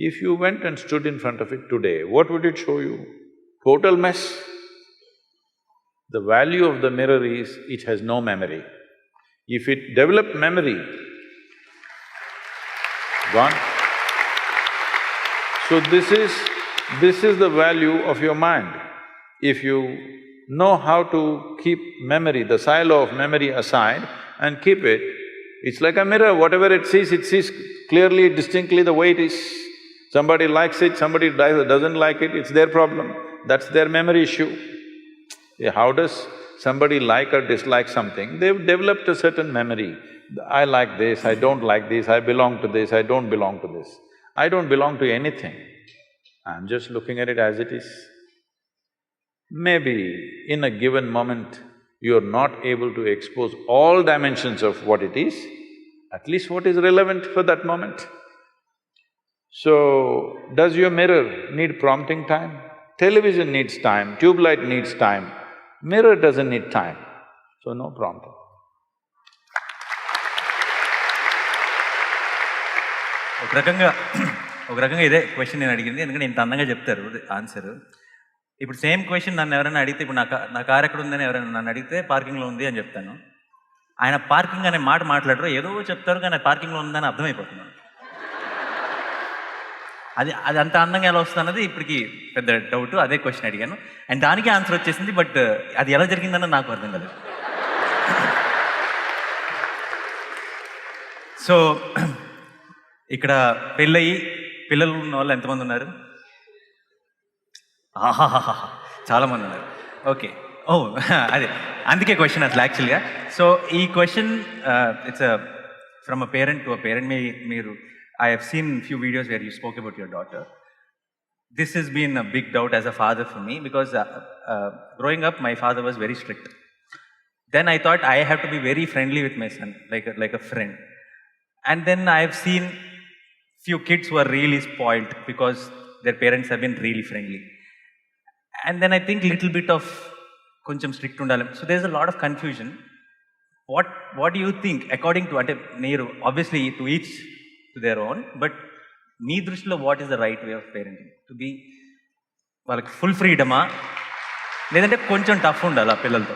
If you went and stood in front of it today, what would it show you? Total mess. The value of the mirror is, it has no memory. If it developed memory, gone. So this is the value of your mind. If you know how to keep memory, the silo of memory aside and keep it, it's like a mirror, whatever it sees clearly, distinctly the way it is. Somebody likes it, somebody doesn't like it, it's their problem, that's their memory issue. Yeah, how does somebody like or dislike something? They've developed a certain memory. I like this, I don't like this, I belong to this, I don't belong to this. I don't belong to anything, I'm just looking at it as it is. Maybe in a given moment, you're not able to expose all dimensions of what it is, at least what is relevant for that moment. So, does your mirror need prompting time? Television needs time, tube light needs time, mirror doesn't need time, so no prompting. ఒక రకంగా ఇదే question నేను అడిగింది, ఎందుకంటే ఇంత అందంగా చెప్తారు answer. ఇప్పుడు సేమ్ క్వశ్చన్ నన్ను ఎవరైనా అడిగితే, ఇప్పుడు నా కార్ ఎక్కడ ఉందని ఎవరైనా నన్ను అడిగితే పార్కింగ్లో ఉంది అని చెప్తాను. ఆయన పార్కింగ్ అనే మాట మాట్లాడరు, ఏదో చెప్తారు కానీ పార్కింగ్లో ఉందని అర్థమైపోతున్నాను. అది అంత అందంగా ఎలా వస్తుంది అన్నది ఇప్పటికి పెద్ద డౌట్. అదే క్వశ్చన్ అడిగాను అండ్ దానికి ఆన్సర్ వచ్చేసింది, బట్ అది ఎలా జరిగిందన్నది నాకు అర్థం కాలేదు. సో ఇక్కడ పెళ్ళయి పిల్లలు ఉన్న వాళ్ళు ఎంతమంది ఉన్నారు? ఆహాహా, చాలామంది ఉన్నారు. ఓకే, అదే అందుకే క్వశ్చన్ అసలు యాక్చువల్గా. సో ఈ question it's from a parent to a parent. మీరు I have seen few videos where you spoke about your daughter. This has been a big doubt as a father for me, because growing up my father was very strict. Then I thought I have to be very friendly with my son, like a friend. And then I have seen few kids who are really spoiled because their parents have been really friendly. And then I think little bit of koncham strict undalem. So there's a lot of confusion. What do you think, according to ante neeru obviously to each to their own, but మీ దృష్టిలో what is the right way of parenting? To be వాళ్ళకి full ఫ్రీడమా, లేదంటే కొంచెం tough ఉండాలా పిల్లలతో?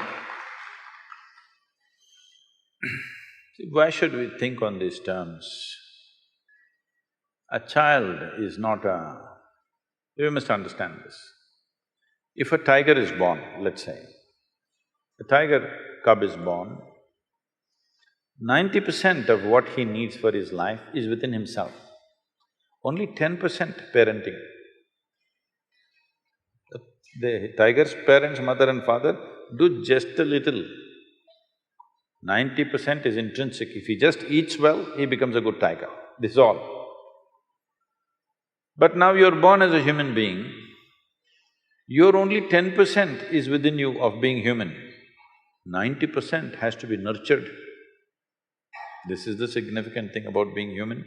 Why should we think on these terms? A child is not a… You must understand this. If a tiger is born, let's say, a tiger cub is born, 90% of what he needs for his life is within himself. Only 10% parenting. The tiger's parents, mother and father, do just a little. 90% is intrinsic. If he just eats well, he becomes a good tiger. This is all. But now you're born as a human being, your only 10% is within you of being human. 90% has to be nurtured. This is the significant thing about being human,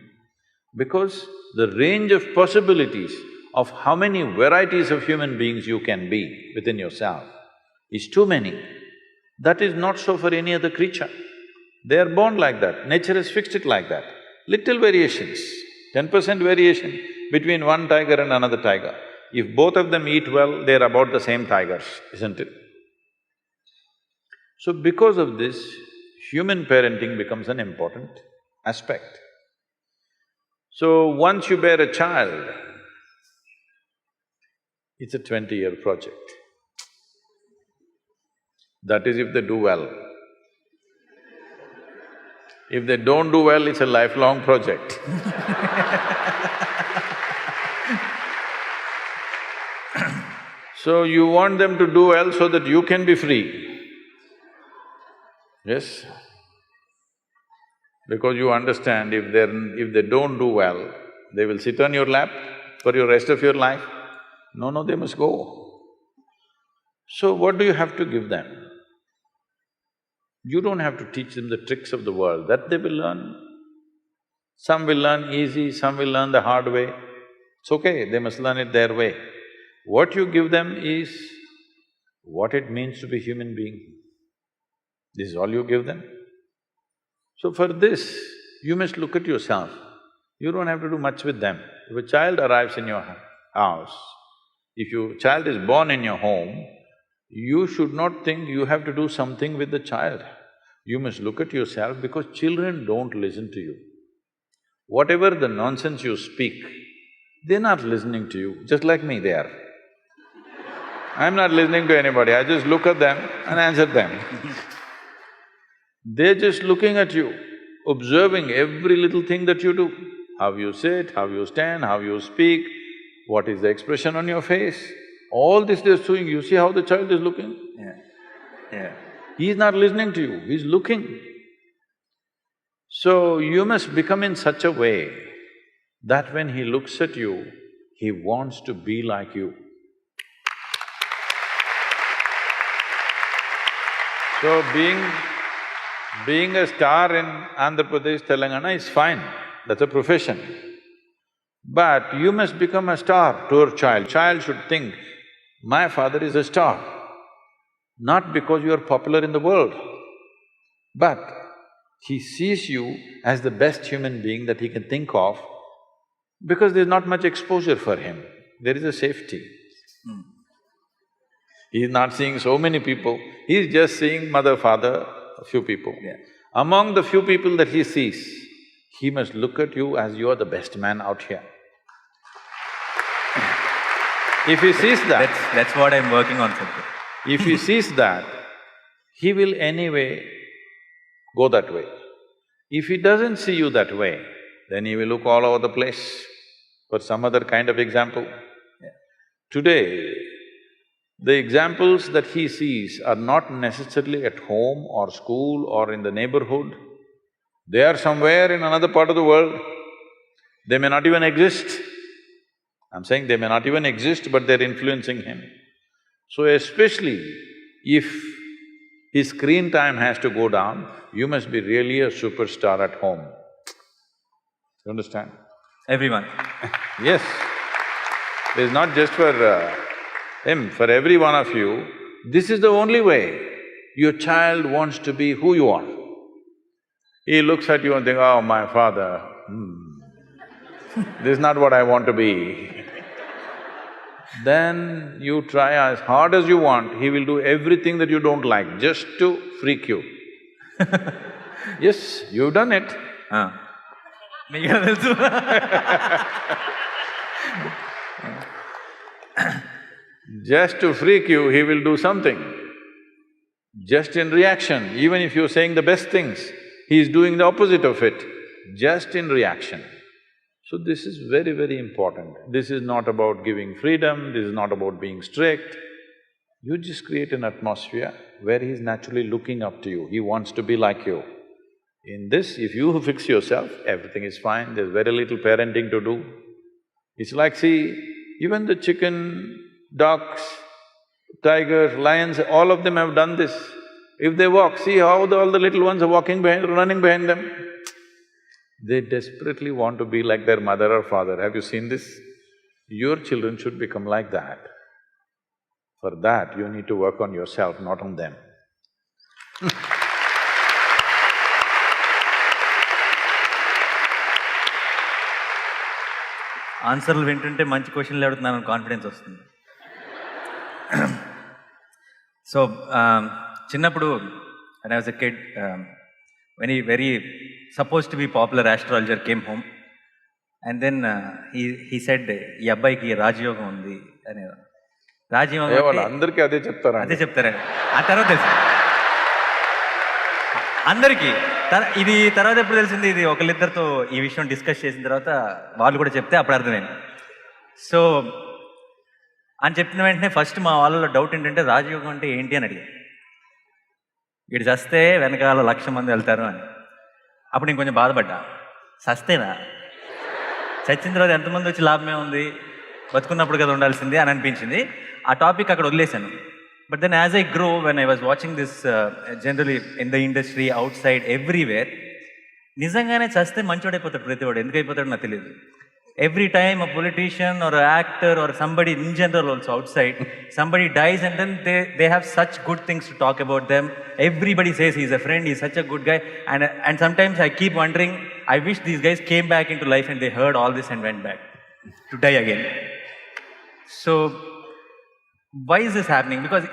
because the range of possibilities of how many varieties of human beings you can be within yourself is too many. That is not so for any other creature. They are born like that, nature has fixed it like that. Little variations, 10% variation between one tiger and another tiger. If both of them eat well, they're about the same tigers, isn't it? So because of this, human parenting becomes an important aspect. So once you bear a child, it's a 20-year project. That is if they do well. If they don't do well, it's a lifelong project. So you want them to do well so that you can be free. Yes? Because you understand if they don't do well, they will sit on your lap for your rest of your life. No, they must go. So what do you have to give them? You don't have to teach them the tricks of the world, that they will learn. Some will learn easy, some will learn the hard way. It's okay, they must learn it their way. What you give them is what it means to be human being. This is all you give them. So for this, you must look at yourself. You don't have to do much with them. If a child arrives in your house, if your child is born in your home, you should not think you have to do something with the child. You must look at yourself because children don't listen to you. Whatever the nonsense you speak, they're not listening to you, just like me they are. I'm not listening to anybody, I just look at them and answer them. They're just looking at you, observing every little thing that you do. How you sit, how you stand, how you speak, what is the expression on your face. All this they're doing, you see how the child is looking? Yeah. He's not listening to you, he's looking. So you must become in such a way that when he looks at you, he wants to be like you. So being a star in Andhra Pradesh, Telangana is fine, that's a profession. But you must become a star to your child. Child should think, my father is a star, not because you are popular in the world, but he sees you as the best human being that he can think of because there's not much exposure for him, there is a safety. He's not seeing so many people, he's just seeing mother, father, a few people. Yeah. Among the few people that he sees, he must look at you as you are the best man out here. If he sees that… That's what I'm working on, Sadhguru. If he sees that, he will anyway go that way. If he doesn't see you that way, then he will look all over the place for some other kind of example. Today, the examples that he sees are not necessarily at home or school or in the neighborhood. They are somewhere in another part of the world. They may not even exist. I'm saying they may not even exist, but they're influencing him. So especially if his screen time has to go down, you must be really a superstar at home. You understand? Everyone. Yes. It's not just for him, for every one of you, this is the only way your child wants to be who you are. He looks at you and thinks, oh, my father, this is not what I want to be. Then you try as hard as you want, he will do everything that you don't like just to freak you. Yes, you've done it. Meeku telusu. Just to freak you, he will do something. Just in reaction, even if you're saying the best things, he is doing the opposite of it, just in reaction. So this is very, very important. This is not about giving freedom, this is not about being strict. You just create an atmosphere where he's naturally looking up to you, he wants to be like you. In this, if you fix yourself, everything is fine, there's very little parenting to do. It's like, see, even the chicken, ducks, tigers, lions, all of them have done this. If they walk, see how all the little ones are walking behind, running behind them. They desperately want to be like their mother or father. Have you seen this? Your children should become like that. For that, you need to work on yourself, not on them. ఆన్సర్లు వింటుంటే మంచి క్వశ్చన్లు అడుగుతున్నాను confidence వస్తుంది. So చిన్నప్పుడు when I was a kid, when he very supposed to be popular astrologer came home and then he said ఈ అబ్బాయికి రాజయోగం ఉంది అని. రాజయోగం అందరికీ అదే చెప్తారండి. ఆ తర్వాత తెలుసు అందరికీ. ఇది తర్వాత ఎప్పుడు తెలిసింది, ఇది ఒకళ్ళిద్దరితో ఈ విషయం డిస్కస్ చేసిన తర్వాత వాళ్ళు కూడా చెప్తే అప్పుడు అర్థమైంది. సో అని చెప్పిన వెంటనే ఫస్ట్ మా వాళ్ళలో డౌట్ ఏంటంటే రాజయోగం అంటే ఏంటి అని అడిగారు. వీడు చస్తే వెనకాల 1,00,000 మంది వెళ్తారు అని. అప్పుడు నేను కొంచెం బాధపడ్డా, చస్తేనా, చచ్చిన తర్వాత ఎంతమంది వచ్చి లాభమే ఉంది, బతుకున్నప్పుడు కదా ఉండాల్సింది అని అనిపించింది. ఆ టాపిక్ అక్కడ వదిలేశాను. But then as I grow, when I was watching this generally in the industry, outside, everywhere, నిజంగానే చస్తే మంచోడైపోతాడు ప్రతివాడు. ఎందుకు అయిపోతాడో నాకు తెలియదు. Every time a politician or an actor or somebody in general also outside, somebody dies and then they have such good things to talk about them. Everybody says he's a friend, he's such a good guy. And sometimes I keep wondering, I wish these guys came back into life and they heard all this and went back to die again. So why is this happening? Because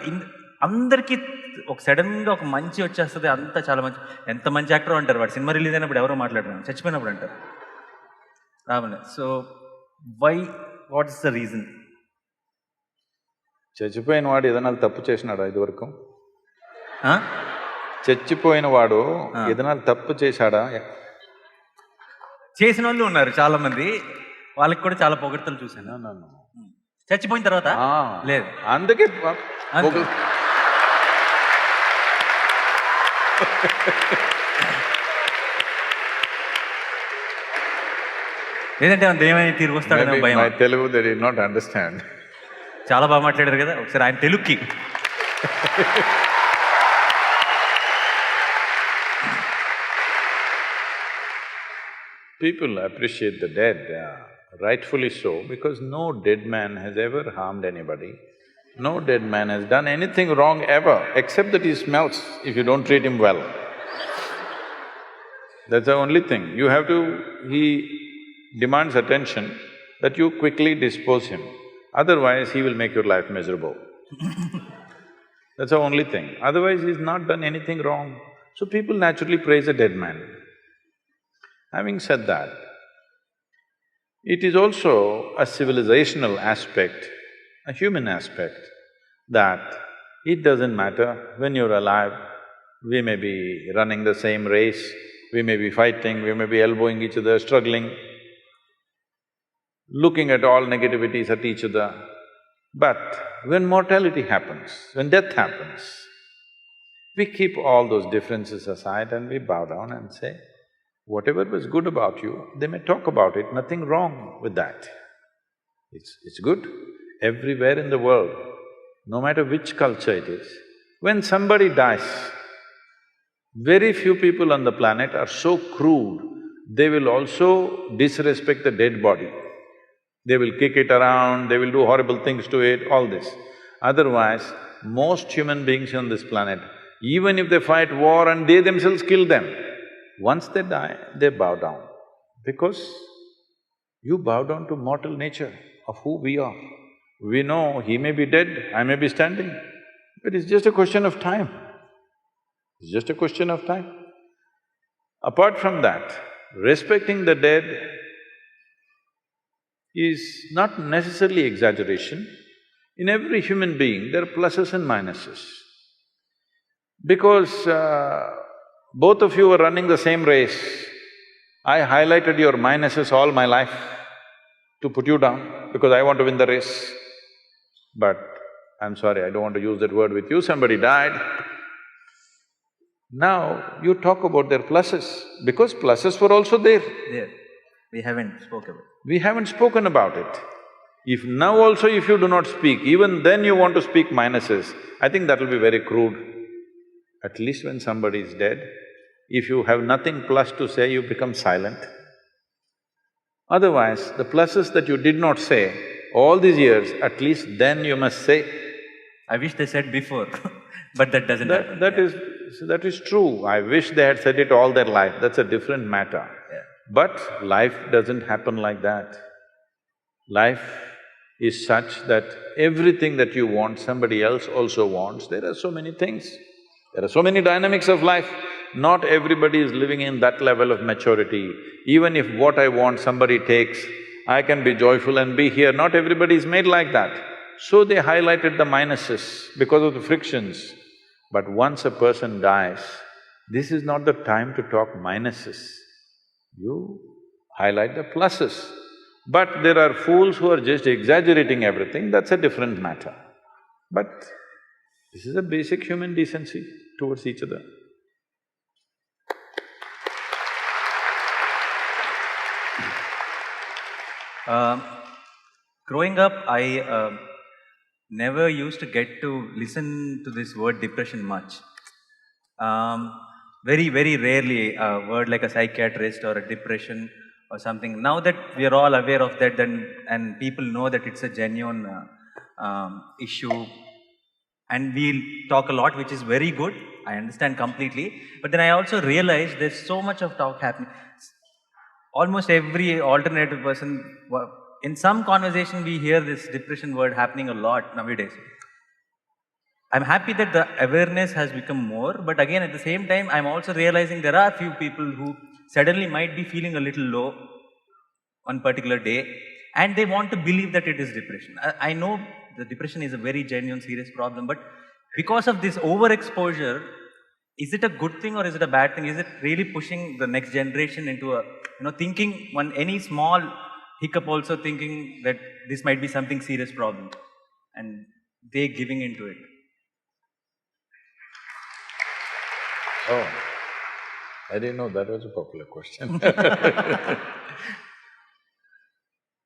అందరికీ ఒక సడన్గా ఒక మంచి వచ్చేస్తుంది, అంతా చాలా మంచి. ఎంత మంచి యాక్టర్ అంటారు, వాడు సినిమా రిలీజ్ అయినప్పుడు ఎవరో మాట్లాడుతున్నాం, చచ్చిపోయినప్పుడు అంటారు Ravana. So why, what is the reason? చచ్చిపోయిన వాడు ఏదైనా తప్పు చేసినాడా ఇదివరకు? చచ్చిపోయిన వాడు ఏదైనా తప్పు చేశాడా? చేసిన వాళ్ళు ఉన్నారు చాలా మంది, వాళ్ళకి కూడా చాలా పొగడ్తలు చూశాను. చచ్చిపోయిన తర్వాత లేదు. అందుకే లేదంటే దేవని తిరిగి వస్తాడని భయం. Telugu they did not understand. చాలా బాగా మాట్లాడారు కదా, ఒకసారి ఆయన తెలుగుకి. People appreciate the dead, rightfully so, because no dead man has ever harmed anybody. No dead man has done anything wrong ever, except that he smells if you don't treat him well. That's the only thing. You have to… he demands attention, that you quickly dispose him. Otherwise, he will make your life miserable. That's the only thing. Otherwise, he's not done anything wrong. So people naturally praise a dead man. Having said that, it is also a civilizational aspect, a human aspect, that it doesn't matter when you're alive, we may be running the same race, we may be fighting, we may be elbowing each other, struggling, looking at all negativities at each other. But when mortality happens, when death happens, we keep all those differences aside and we bow down and say, whatever was good about you, they may talk about it, nothing wrong with that. It's good everywhere in the world, no matter which culture it is. When somebody dies, very few people on the planet are so crude, they will also disrespect the dead body. They will kick it around, they will do horrible things to it, all this. Otherwise, most human beings on this planet, even if they fight war and they themselves kill them, once they die, they bow down. Because you bow down to mortal nature of who we are. We know he may be dead, I may be standing, but it's just a question of time. It's just a question of time. Apart from that, respecting the dead is not necessarily exaggeration. In every human being, there are pluses and minuses. Because both of you were running the same race, I highlighted your minuses all my life to put you down because I want to win the race. But I'm sorry, I don't want to use that word with you, somebody died. Now you talk about their pluses, because pluses were also there. There, we haven't spoken about it. We haven't spoken about it. If now also if you do not speak, even then you want to speak minuses, I think that will be very crude. At least when somebody is dead, if you have nothing plus to say, you become silent. Otherwise, the pluses that you did not say all these years, at least then you must say. I wish they said before, but that doesn't happen. That is true. I wish they had said it all their life, that's a different matter. Yeah. But life doesn't happen like that. Life is such that everything that you want, somebody else also wants. There are so many things. There are so many dynamics of life. Not everybody is living in that level of maturity. Even if what I want somebody takes, I can be joyful and be here. Not everybody is made like that. So they highlighted the minuses because of the frictions. But once a person dies, this is not the time to talk minuses. You highlight the pluses. But there are fools who are just exaggerating everything, that's a different matter. But this is a basic human decency towards each other. Growing up, never used to get to listen to this word depression much. Very, very rarely a word like a psychiatrist or a depression or something. Now that we are all aware of that, then and people know that it's a genuine issue, and we'll talk a lot, which is very good. I understand completely. But then I also realize there's so much of talk happening. Almost every alternative person, in some conversation, we hear this depression word happening a lot nowadays. I'm happy that the awareness has become more, but again, at the same time, I'm also realizing there are few people who suddenly might be feeling a little low one particular day, and they want to believe that it is depression. I know the depression is a very genuine, serious problem, but because of this overexposure, is it a good thing or is it a bad thing? Is it really pushing the next generation into a, thinking any small hiccup also thinking that this might be something serious problem, and they giving into it? Oh, I didn't know that was a popular question.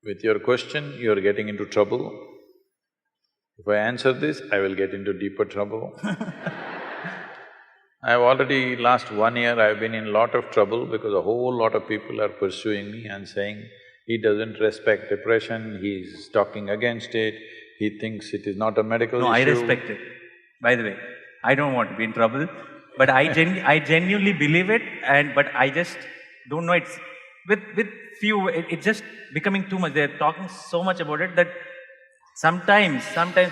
With your question, you're getting into trouble. If I answer this, I will get into deeper trouble. I've already, last 1 year, I've been in lot of trouble because a whole lot of people are pursuing me and saying, he doesn't respect depression, he's talking against it, he thinks it is not a medical issue. No, I respect it. By the way, I don't want to be in trouble, but I genuinely believe it, but I just don't know, it's… with few, it's just becoming too much. They're talking so much about it that sometimes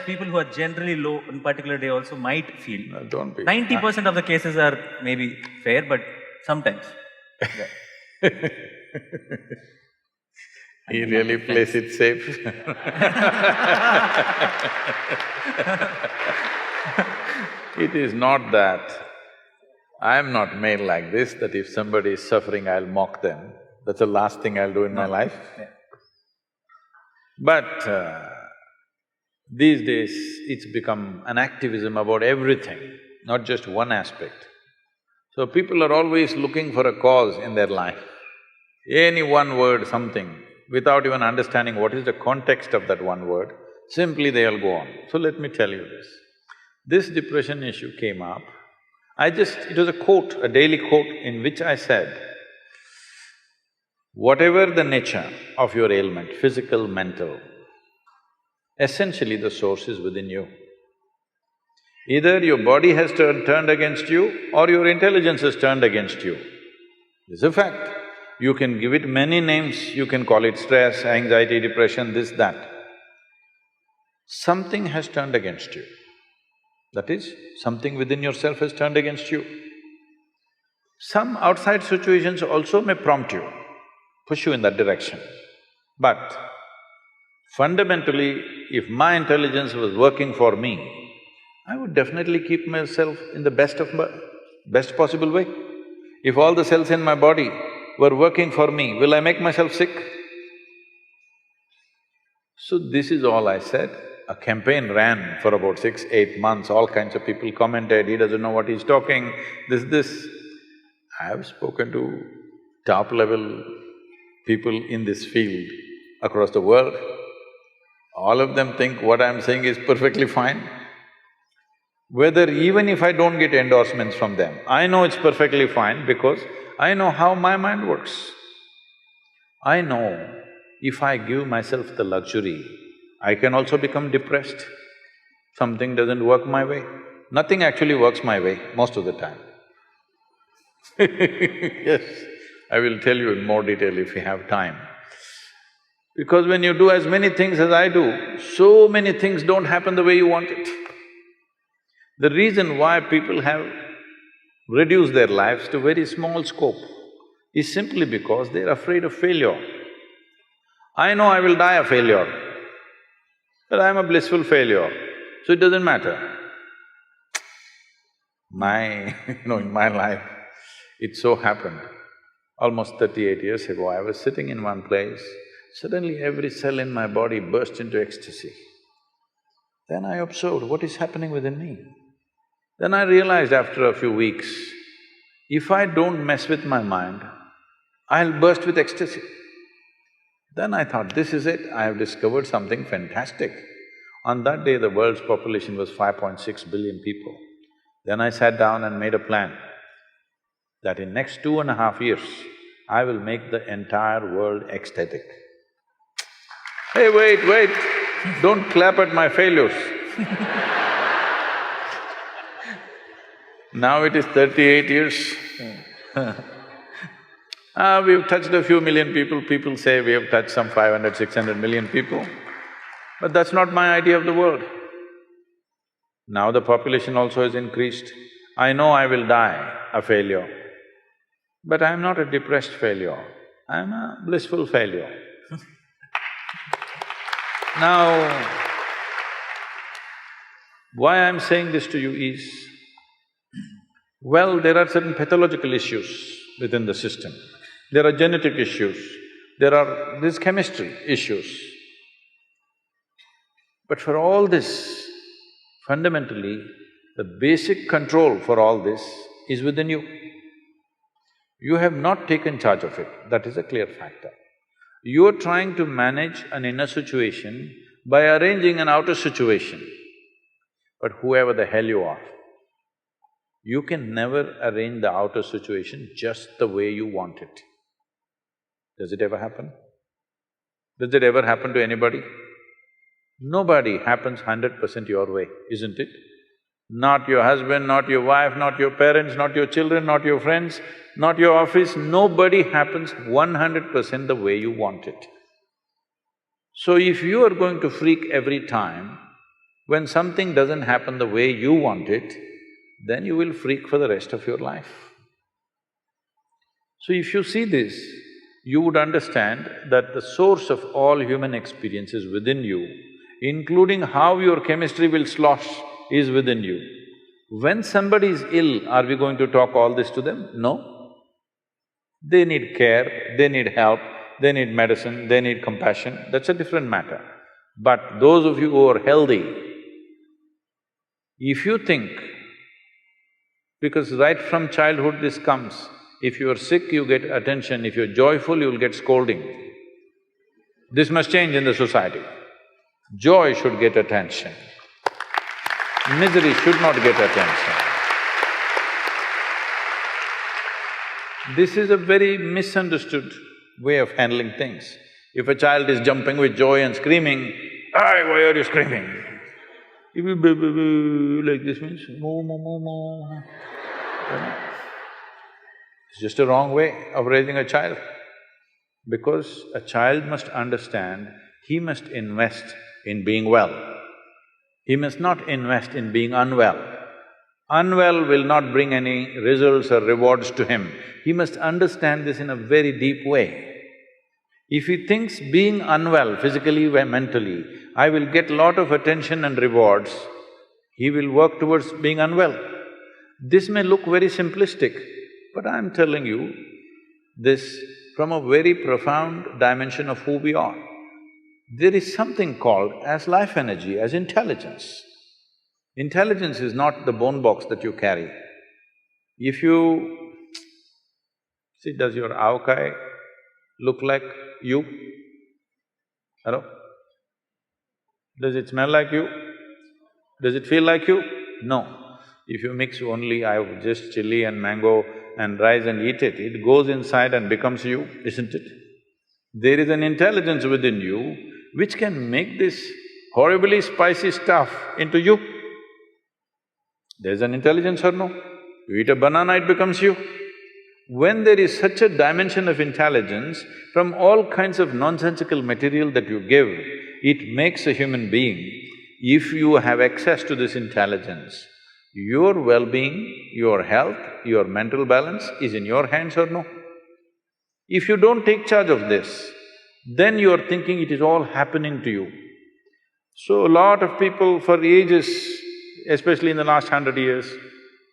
people who are generally low in particular day also might feel. No, don't be. 90% of the cases are maybe fair, but sometimes. Yeah. He really plays it safe. It is not that. I am not made like this, that if somebody is suffering, I'll mock them. That's the last thing I'll do in my life. Yeah. But these days, it's become an activism about everything, not just one aspect. So people are always looking for a cause in their life. Any one word, something, without even understanding what is the context of that one word, simply they'll go on. So let me tell you this. This depression issue came up. It was a quote, a daily quote in which I said, whatever the nature of your ailment, physical, mental, essentially the source is within you. Either your body has turned against you or your intelligence has turned against you. It's a fact. You can give it many names, you can call it stress, anxiety, depression, this, that. Something has turned against you. That is, something within yourself has turned against you. Some outside situations also may prompt you, push you in that direction. But fundamentally, if my intelligence was working for me, I would definitely keep myself in the best possible way. If all the cells in my body were working for me, will I make myself sick? So this is all I said. A campaign ran for about 6-8 months, all kinds of people commented, he doesn't know what he's talking, this. I have spoken to top-level people in this field across the world. All of them think what I'm saying is perfectly fine. Whether even if I don't get endorsements from them, I know it's perfectly fine because I know how my mind works. I know if I give myself the luxury, I can also become depressed. Something doesn't work my way. Nothing actually works my way most of the time. Yes, I will tell you in more detail if we have time. Because when you do as many things as I do, so many things don't happen the way you want it. The reason why people have reduced their lives to very small scope is simply because they're afraid of failure. I know I will die a failure, but I'm a blissful failure, so it doesn't matter. In my life, it so happened, almost 38 years ago, I was sitting in one place, suddenly every cell in my body burst into ecstasy. Then I observed what is happening within me. Then I realized after a few weeks, if I don't mess with my mind, I'll burst with ecstasy. Then I thought, this is it, I have discovered something fantastic. On that day, the world's population was 5.6 billion people. Then I sat down and made a plan that in next 2.5 years, I will make the entire world ecstatic. Hey, wait, don't clap at my failures. Now it is 38 years. We've touched a few million people, people say we have touched some 500, 600 million people. But that's not my idea of the world. Now the population also has increased. I know I will die a failure, but I'm not a depressed failure, I'm a blissful failure. Now, why I'm saying this to you is, well, there are certain pathological issues within the system. There are genetic issues, there's chemistry issues. But for all this, fundamentally, the basic control for all this is within you. You have not taken charge of it, that is a clear factor. You're trying to manage an inner situation by arranging an outer situation. But whoever the hell you are, you can never arrange the outer situation just the way you want it. Does it ever happen? Does it ever happen to anybody? Nobody happens 100% your way, isn't it? Not your husband, not your wife, not your parents, not your children, not your friends, not your office, nobody happens 100% the way you want it. So if you are going to freak every time when something doesn't happen the way you want it, then you will freak for the rest of your life. So if you see this, you would understand that the source of all human experience is within you, including how your chemistry will slosh is within you. When somebody is ill, are we going to talk all this to them? No. They need care, they need help, they need medicine, they need compassion, that's a different matter. But those of you who are healthy, if you think, because right from childhood this comes, if you are sick, you get attention, if you're joyful, you'll get scolding. This must change in the society. Joy should get attention. Misery should not get attention. This is a very misunderstood way of handling things. If a child is jumping with joy and screaming, "Ay, why are you screaming?" If you like this means, moo, moo, moo, moo. It's just a wrong way of raising a child. Because a child must understand he must invest in being well. He must not invest in being unwell. Unwell will not bring any results or rewards to him. He must understand this in a very deep way. If he thinks being unwell, physically or mentally, I will get lot of attention and rewards, he will work towards being unwell. This may look very simplistic, but I'm telling you this from a very profound dimension of who we are. There is something called as life energy, as intelligence. Intelligence is not the bone box that you carry. If you… See, does your avakai look like you? Hello? Does it smell like you? Does it feel like you? No. If you mix only just chili and mango and rice and eat it, it goes inside and becomes you, isn't it? There is an intelligence within you which can make this horribly spicy stuff into you. There's an intelligence or no? You eat a banana, it becomes you. When there is such a dimension of intelligence, from all kinds of nonsensical material that you give, it makes a human being. If you have access to this intelligence, your well-being, your health, your mental balance is in your hands or no? If you don't take charge of this, then you are thinking it is all happening to you. So a lot of people for ages, especially in the last 100 years,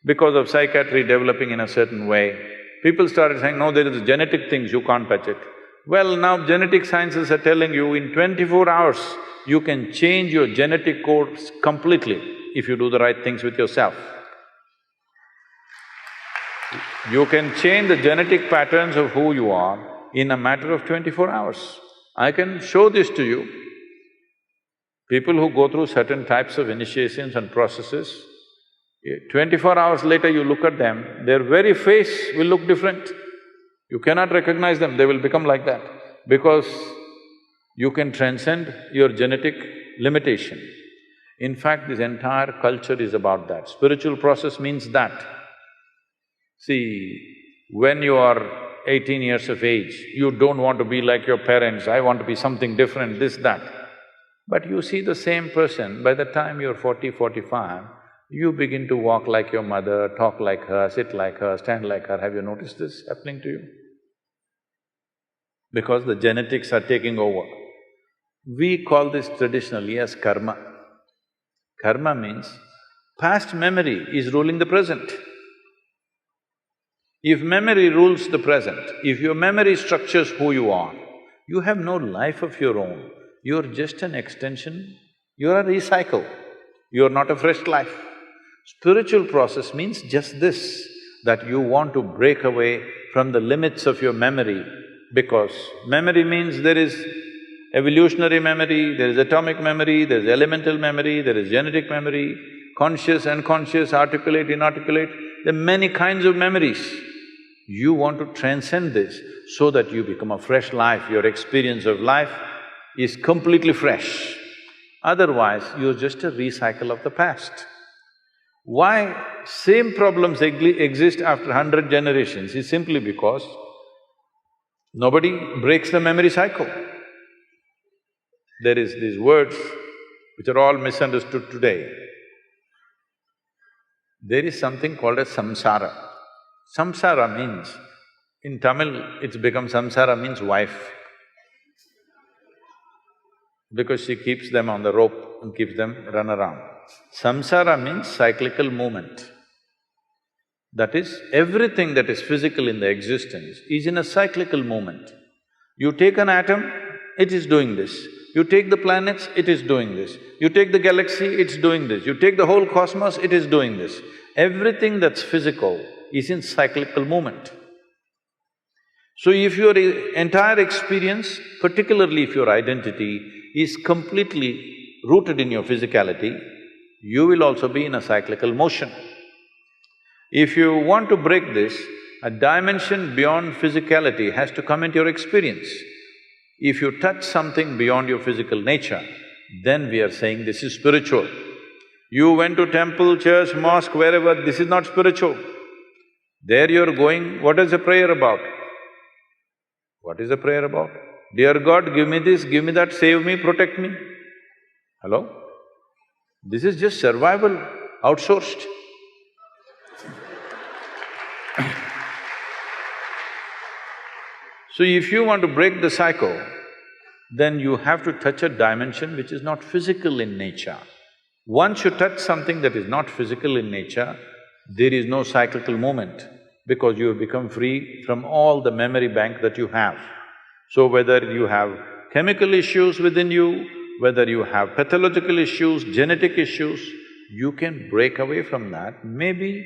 because of psychiatry developing in a certain way, people started saying, no, there is genetic things, you can't touch it. Well, now genetic sciences are telling you in 24 hours, you can change your genetic code completely if you do the right things with yourself. You can change the genetic patterns of who you are in a matter of 24 hours. I can show this to you. People who go through certain types of initiations and processes, 24 hours later you look at them, their very face will look different. You cannot recognize them, they will become like that. Because you can transcend your genetic limitation. In fact, this entire culture is about that. Spiritual process means that. See, when you are 18 years of age, you don't want to be like your parents, I want to be something different, this, that. But you see the same person, by the time you're 40, 45, you begin to walk like your mother, talk like her, sit like her, stand like her. Have you noticed this happening to you? Because the genetics are taking over. We call this traditionally as karma. Karma means past memory is ruling the present. If memory rules the present, if your memory structures who you are, you have no life of your own. You're just an extension, you're a recycle, you're not a fresh life. Spiritual process means just this, that you want to break away from the limits of your memory, because memory means there is evolutionary memory, there is atomic memory, there is elemental memory, there is genetic memory, conscious, unconscious, articulate, inarticulate, there are many kinds of memories. You want to transcend this so that you become a fresh life, your experience of life is completely fresh. Otherwise, you're just a recycle of the past. Why same problems exist after 100 generations is simply because nobody breaks the memory cycle. There is these words which are all misunderstood today. There is something called as samsara. Samsara means, in Tamil it's become samsara means wife, because she keeps them on the rope and keeps them run around. Samsara means cyclical movement. That is, everything that is physical in the existence is in a cyclical movement. You take an atom, it is doing this. You take the planets, it is doing this. You take the galaxy, it's doing this. You take the whole cosmos, it is doing this. Everything that's physical is in cyclical movement. So if your entire experience, particularly if your identity is completely rooted in your physicality, you will also be in a cyclical motion. If you want to break this, a dimension beyond physicality has to come into your experience. If you touch something beyond your physical nature, then we are saying this is spiritual. You went to temple, church, mosque, wherever, this is not spiritual. There you're going, what is the prayer about? What is the prayer about? Dear God, give me this, give me that, save me, protect me. Hello? This is just survival, outsourced. So if you want to break the cycle, then you have to touch a dimension which is not physical in nature. Once you touch something that is not physical in nature, there is no cyclical movement, because you have become free from all the memory bank that you have. So whether you have chemical issues within you, whether you have pathological issues, genetic issues, you can break away from that. Maybe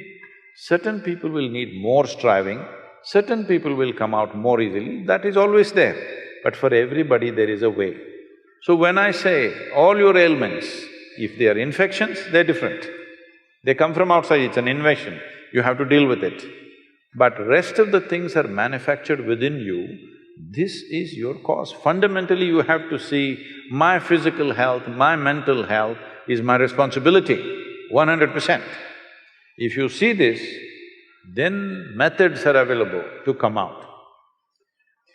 certain people will need more striving, certain people will come out more easily, that is always there. But for everybody there is a way. So when I say all your ailments, if they are infections, they're different. They come from outside, it's an invasion, you have to deal with it. But rest of the things are manufactured within you, this is your cause. Fundamentally, you have to see, my physical health, my mental health is my responsibility, 100%. If you see this, then methods are available to come out.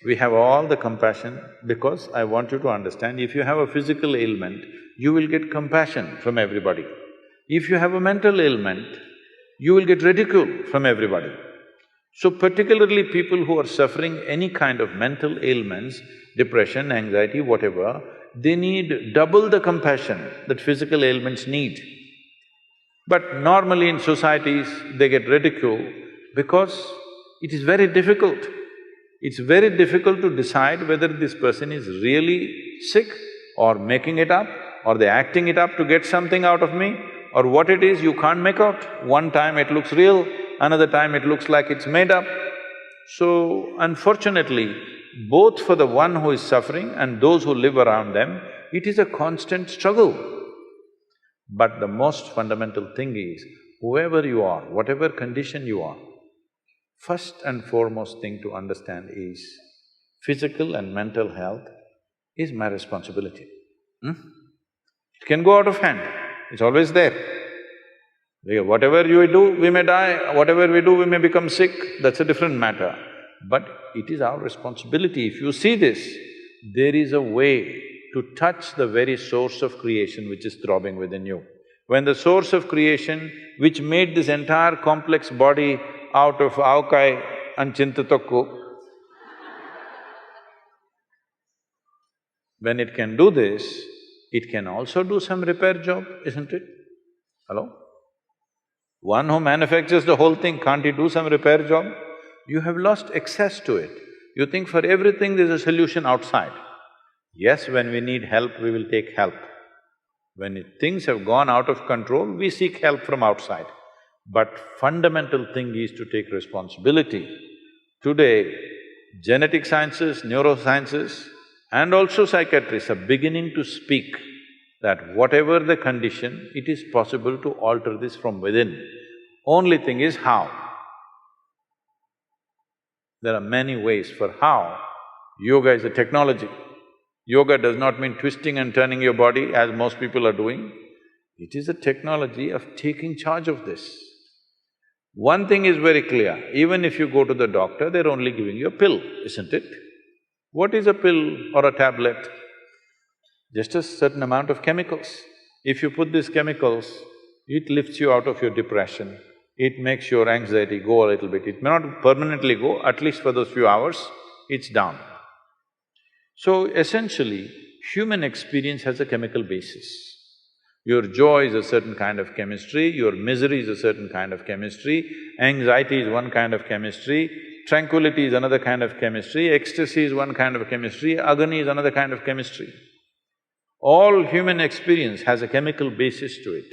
We have all the compassion, because I want you to understand, if you have a physical ailment, you will get compassion from everybody. If you have a mental ailment, you will get ridicule from everybody. So particularly people who are suffering any kind of mental ailments, depression, anxiety, whatever, they need double the compassion that physical ailments need. But normally in societies, they get ridicule because it is very difficult. It's very difficult to decide whether this person is really sick or making it up, or they're acting it up to get something out of me, or what it is you can't make out. One time it looks real, another time it looks like it's made up. So, unfortunately, both for the one who is suffering and those who live around them, It is a constant struggle. But the most fundamental thing is, whoever you are, whatever condition you are, first and foremost thing to understand is, physical and mental health is my responsibility. It can go out of hand, it's always there. Whatever you do, we may die, whatever we do, we may become sick, that's a different matter. But it is our responsibility. If you see this, there is a way to touch the very source of creation which is throbbing within you. When the source of creation, which made this entire complex body out of avkai and chintatokku, when it can do this, it can also do some repair job, isn't it? Hello? One who manufactures the whole thing, can't he do some repair job? You have lost access to it. You think for everything there's a solution outside. Yes, when we need help, we will take help. When things have gone out of control, we seek help from outside. But fundamental thing is to take responsibility. Today, genetic sciences, neurosciences and also psychiatrists are beginning to speak that whatever the condition, it is possible to alter this from within. Only thing is how. There are many ways for how. Yoga is a technology. Yoga does not mean twisting and turning your body as most people are doing. It is a technology of taking charge of this. One thing is very clear, even if you go to the doctor, they're only giving you a pill, isn't it? What is a pill or a tablet? Just a certain amount of chemicals. If you put these chemicals, it lifts you out of your depression, it makes your anxiety go a little bit. It may not permanently go, at least for those few hours, it's down. So essentially, human experience has a chemical basis. Your joy is a certain kind of chemistry, your misery is a certain kind of chemistry, anxiety is one kind of chemistry, tranquility is another kind of chemistry, ecstasy is one kind of chemistry, agony is another kind of chemistry. All human experience has a chemical basis to it.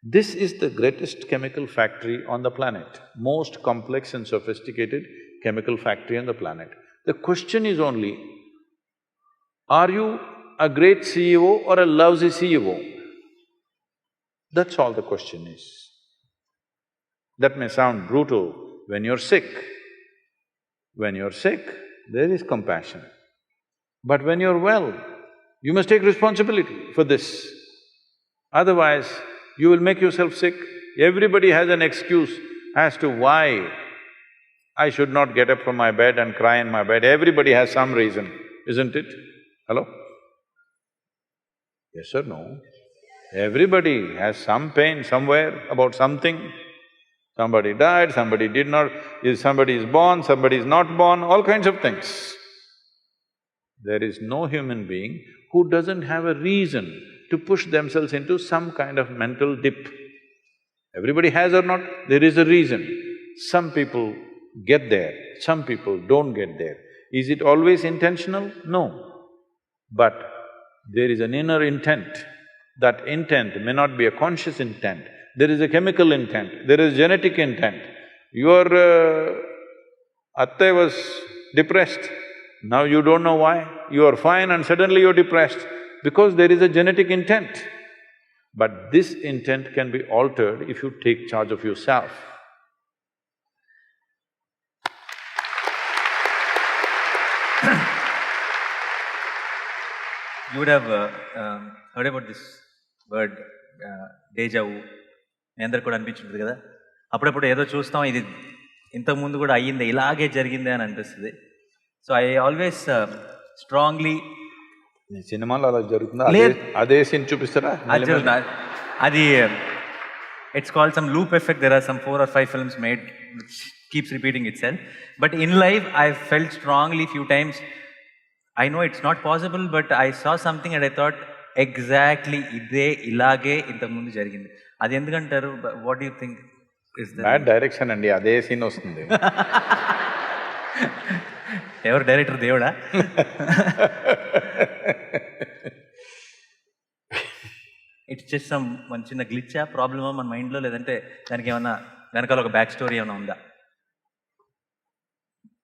This is the greatest chemical factory on the planet, most complex and sophisticated chemical factory on the planet. The question is only, are you a great CEO or a lousy CEO? That's all the question is. That may sound brutal when you're sick. When you're sick, there is compassion. But when you're well, you must take responsibility for this. Otherwise, you will make yourself sick. Everybody has an excuse as to why I should not get up from my bed and cry in my bed. Everybody has some reason, isn't it? Hello? Yes or no? Everybody has some pain somewhere about something. Somebody died, somebody did not… somebody is born, somebody is not born, all kinds of things. There is no human being who doesn't have a reason to push themselves into some kind of mental dip. Everybody has or not, there is a reason. Some people get there, some people don't get there. Is it always intentional? No. But there is an inner intent. That intent may not be a conscious intent. There is a chemical intent, there is genetic intent. Your atte was depressed, now you don't know why. You are fine and suddenly you're depressed because there is a genetic intent. But this intent can be altered if you take charge of yourself. You would have heard about this word, deja vu. మీ అందరికి కూడా అనిపించుంటుంది కదా, అప్పుడప్పుడు ఏదో చూస్తాం, ఇది ఇంతకుముందు కూడా అయ్యిందే, ఇలాగే జరిగిందే అని అనిపిస్తుంది. సో ఐ ఆల్వేస్ స్ట్రాంగ్లీ… సినిమాలో అలా జరుగుతుందా? అదే సీన్ చూపిస్తారా? అది it's called some loop effect. There are some 4 or 5 films made which keeps repeating itself. But in life I felt strongly few times, I know it's not possible, but I saw something and I thought, exactly ఇదే ఇలాగే ఇంతకుముందు జరిగింది. అది ఎందుకంటారు? What you think is that? Bad direction అండి, అదే scene వస్తుంది. ఎవరు డైరెక్టర్? దేవుడా? ఇట్స్ జస్ట్ సమ్ మన చిన్న గ్లిచ్చా, ప్రాబ్లమా మన మైండ్లో, లేదంటే దానికి ఏమన్నా వెనకాల ఒక బ్యాక్ స్టోరీ ఏమైనా ఉందా?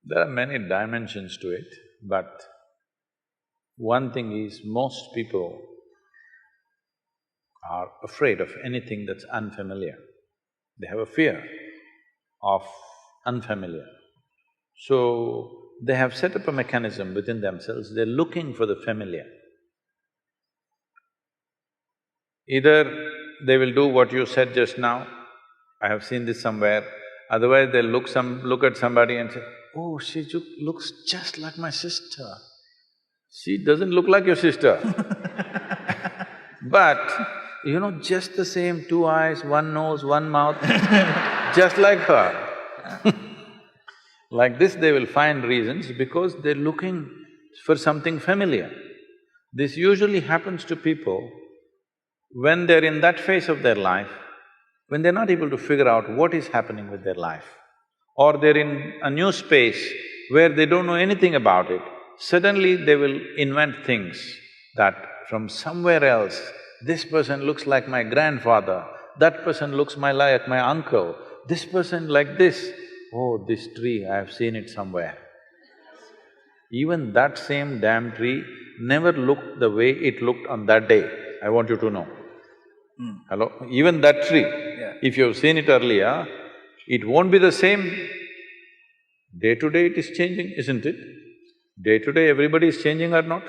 There are many dimensions to it, but One thing is, most people are afraid of anything that's unfamiliar. They have a fear of unfamiliar. So, they have set up a mechanism within themselves, they're looking for the familiar. Either they will do what you said just now, I have seen this somewhere, otherwise they'll look at somebody and say, oh, she looks just like my sister. She doesn't look like your sister. But, you know, just the same, two eyes, one nose, one mouth, just like her. Like this they will find reasons because they're looking for something familiar. This usually happens to people when they're in that phase of their life, when they're not able to figure out what is happening with their life, or they're in a new space where they don't know anything about it, suddenly they will invent things that from somewhere else, this person looks like my grandfather, that person looks like my uncle, this person like this. Oh, this tree, I have seen it somewhere. Even that same damn tree never looked the way it looked on that day, I want you to know. Hello? Even that tree, if you have seen it earlier, it won't be the same. Day to day it is changing, isn't it? Day to day everybody is changing or not?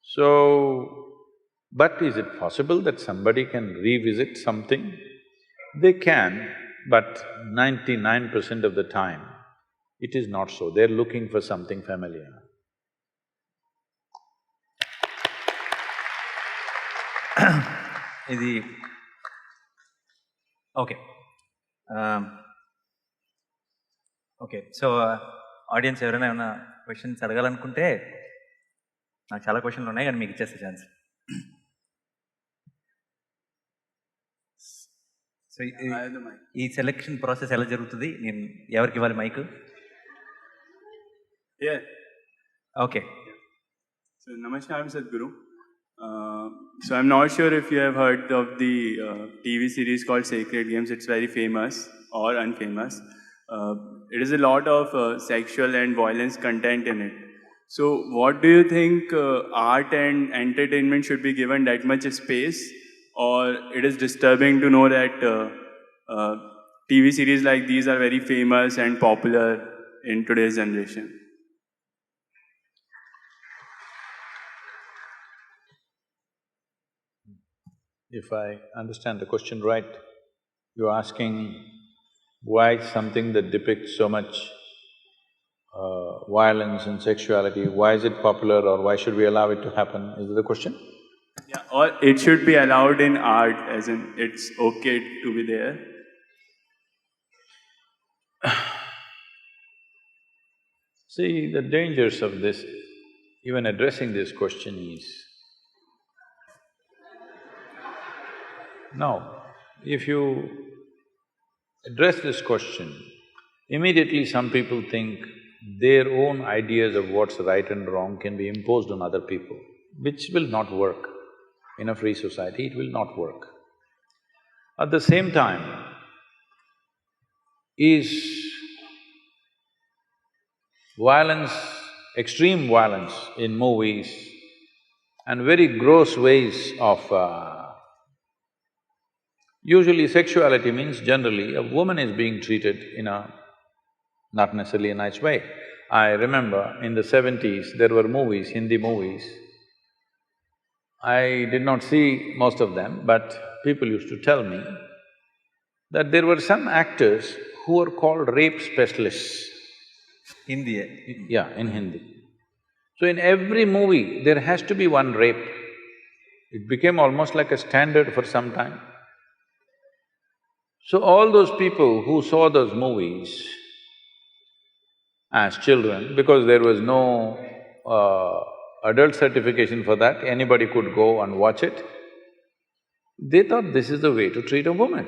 So, but is it possible that somebody can revisit something? They can, but 99% of the time, it is not so. They're looking for something familiar. ఇది okay okay so audience ఎవరైనా ఏమైనా questions అడగాలనుకుంటే నాకు చాలా క్వశ్చన్లు ఉన్నాయి కానీ మీకు ఇచ్చేస్తే ఛాన్స్. సో ఈ సెలెక్షన్ ప్రాసెస్ ఎలా జరుగుతుంది? నేను ఎవరికి ఇవ్వాలి mic? Okay. So namaskar, I'm Sadhguru. So I'm not sure if you have heard of the TV series called Sacred Games. It's very famous or unfamous. It is a lot of sexual and violence content in it. So what do you think art and entertainment should be given that much space, or it is disturbing to know that TV series like these are very famous and popular in today's generation? If I understand the question right, you're asking why something that depicts so much violence and sexuality, why is it popular or why should we allow it to happen? Is that the question? Yeah, or it should be allowed in art, as in it's okay to be there. See, the dangers of this, even addressing this question is, now, if you address this question, immediately some people think their own ideas of what's right and wrong can be imposed on other people, which will not work. In a free society, it will not work. At the same time, is violence, extreme violence in movies and very gross ways of… Usually sexuality means generally a woman is being treated in a not necessarily a nice way. I remember in the 70s, there were movies, Hindi movies. I did not see most of them, but people used to tell me that there were some actors who were called rape specialists. Hindi? Yeah, in Hindi. So in every movie, there has to be one rape. It became almost like a standard for some time. So all those people who saw those movies as children, because there was no adult certification for that, anybody could go and watch it, they thought this is the way to treat a woman.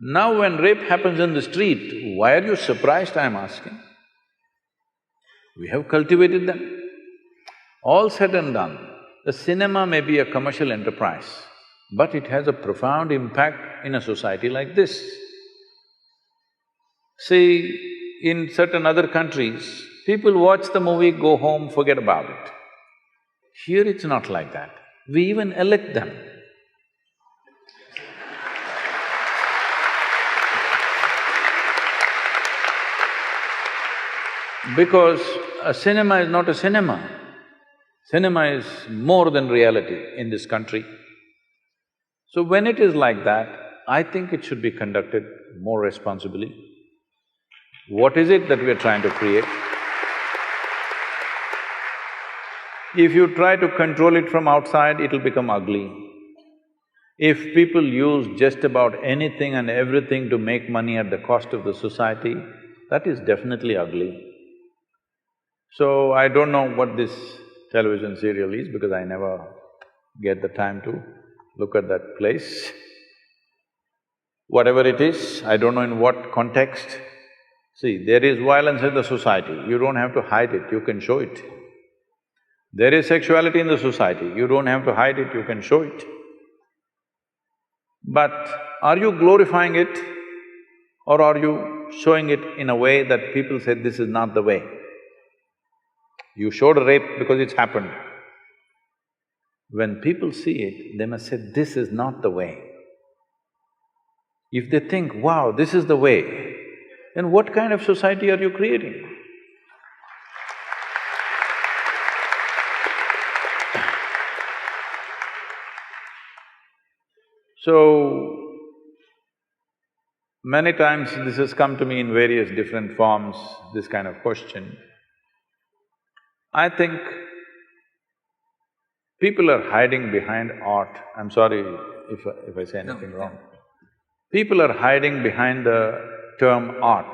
Now when rape happens in the street, why are you surprised, I'm asking? We have cultivated them. All said and done, the cinema may be a commercial enterprise, but it has a profound impact in a society like this. See, in certain other countries, People watch the movie, go home, forget about it. Here it's not like that. We even elect them. Because a cinema is not a cinema. Cinema is more than reality in this country. So when it is like that, I think it should be conducted more responsibly. What is it that we are trying to create? If you try to control it from outside, it'll become ugly. If people use just about anything and everything to make money at the cost of the society, that is definitely ugly. So, I don't know what this television serial is because I never get the time to look at that place. Whatever it is, I don't know in what context. See, there is violence in the society, you don't have to hide it, you can show it. There is sexuality in the society, you don't have to hide it, you can show it. But are you glorifying it or are you showing it in a way that people say, this is not the way? You showed a rape because it's happened. When people see it, they must say, this is not the way. If they think, wow, this is the way, then what kind of society are you creating? So, many times this has come to me in various different forms, this kind of question. I think people are hiding behind art. I'm sorry if I say anything wrong. People are hiding behind the term art.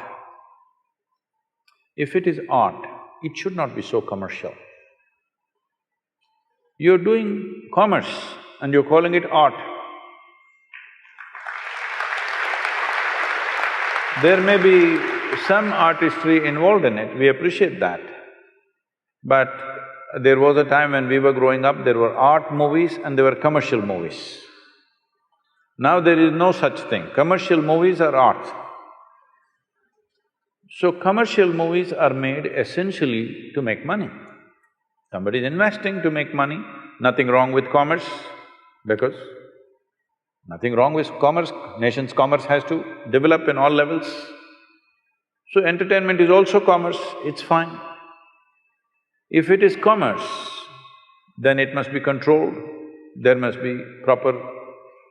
If it is art, it should not be so commercial. You're doing commerce and you're calling it art. There may be some artistry involved in it, we appreciate that. But there was a time when we were growing up, there were art movies and there were commercial movies. Now there is no such thing, commercial movies are art. So commercial movies are made essentially to make money. Somebody is investing to make money, nothing wrong with commerce, because nothing wrong with commerce, nation's commerce has to develop in all levels. So entertainment is also commerce, it's fine. If it is commerce, then it must be controlled, there must be proper…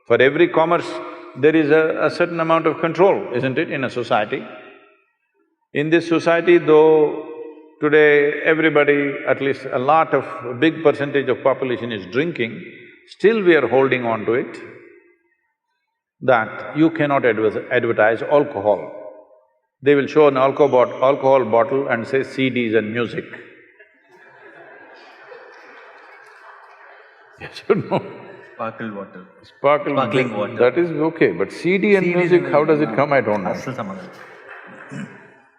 For every commerce, there is a certain amount of control, isn't it, in a society? In this society, though today everybody, at least a big percentage of population is drinking, still we are holding on to it that you cannot advertise alcohol. They will show an alcohol bottle and say CDs and music. Yes or no? Sparkle water. Sparkling water. That is okay, but CD and music, how does it come, I don't know.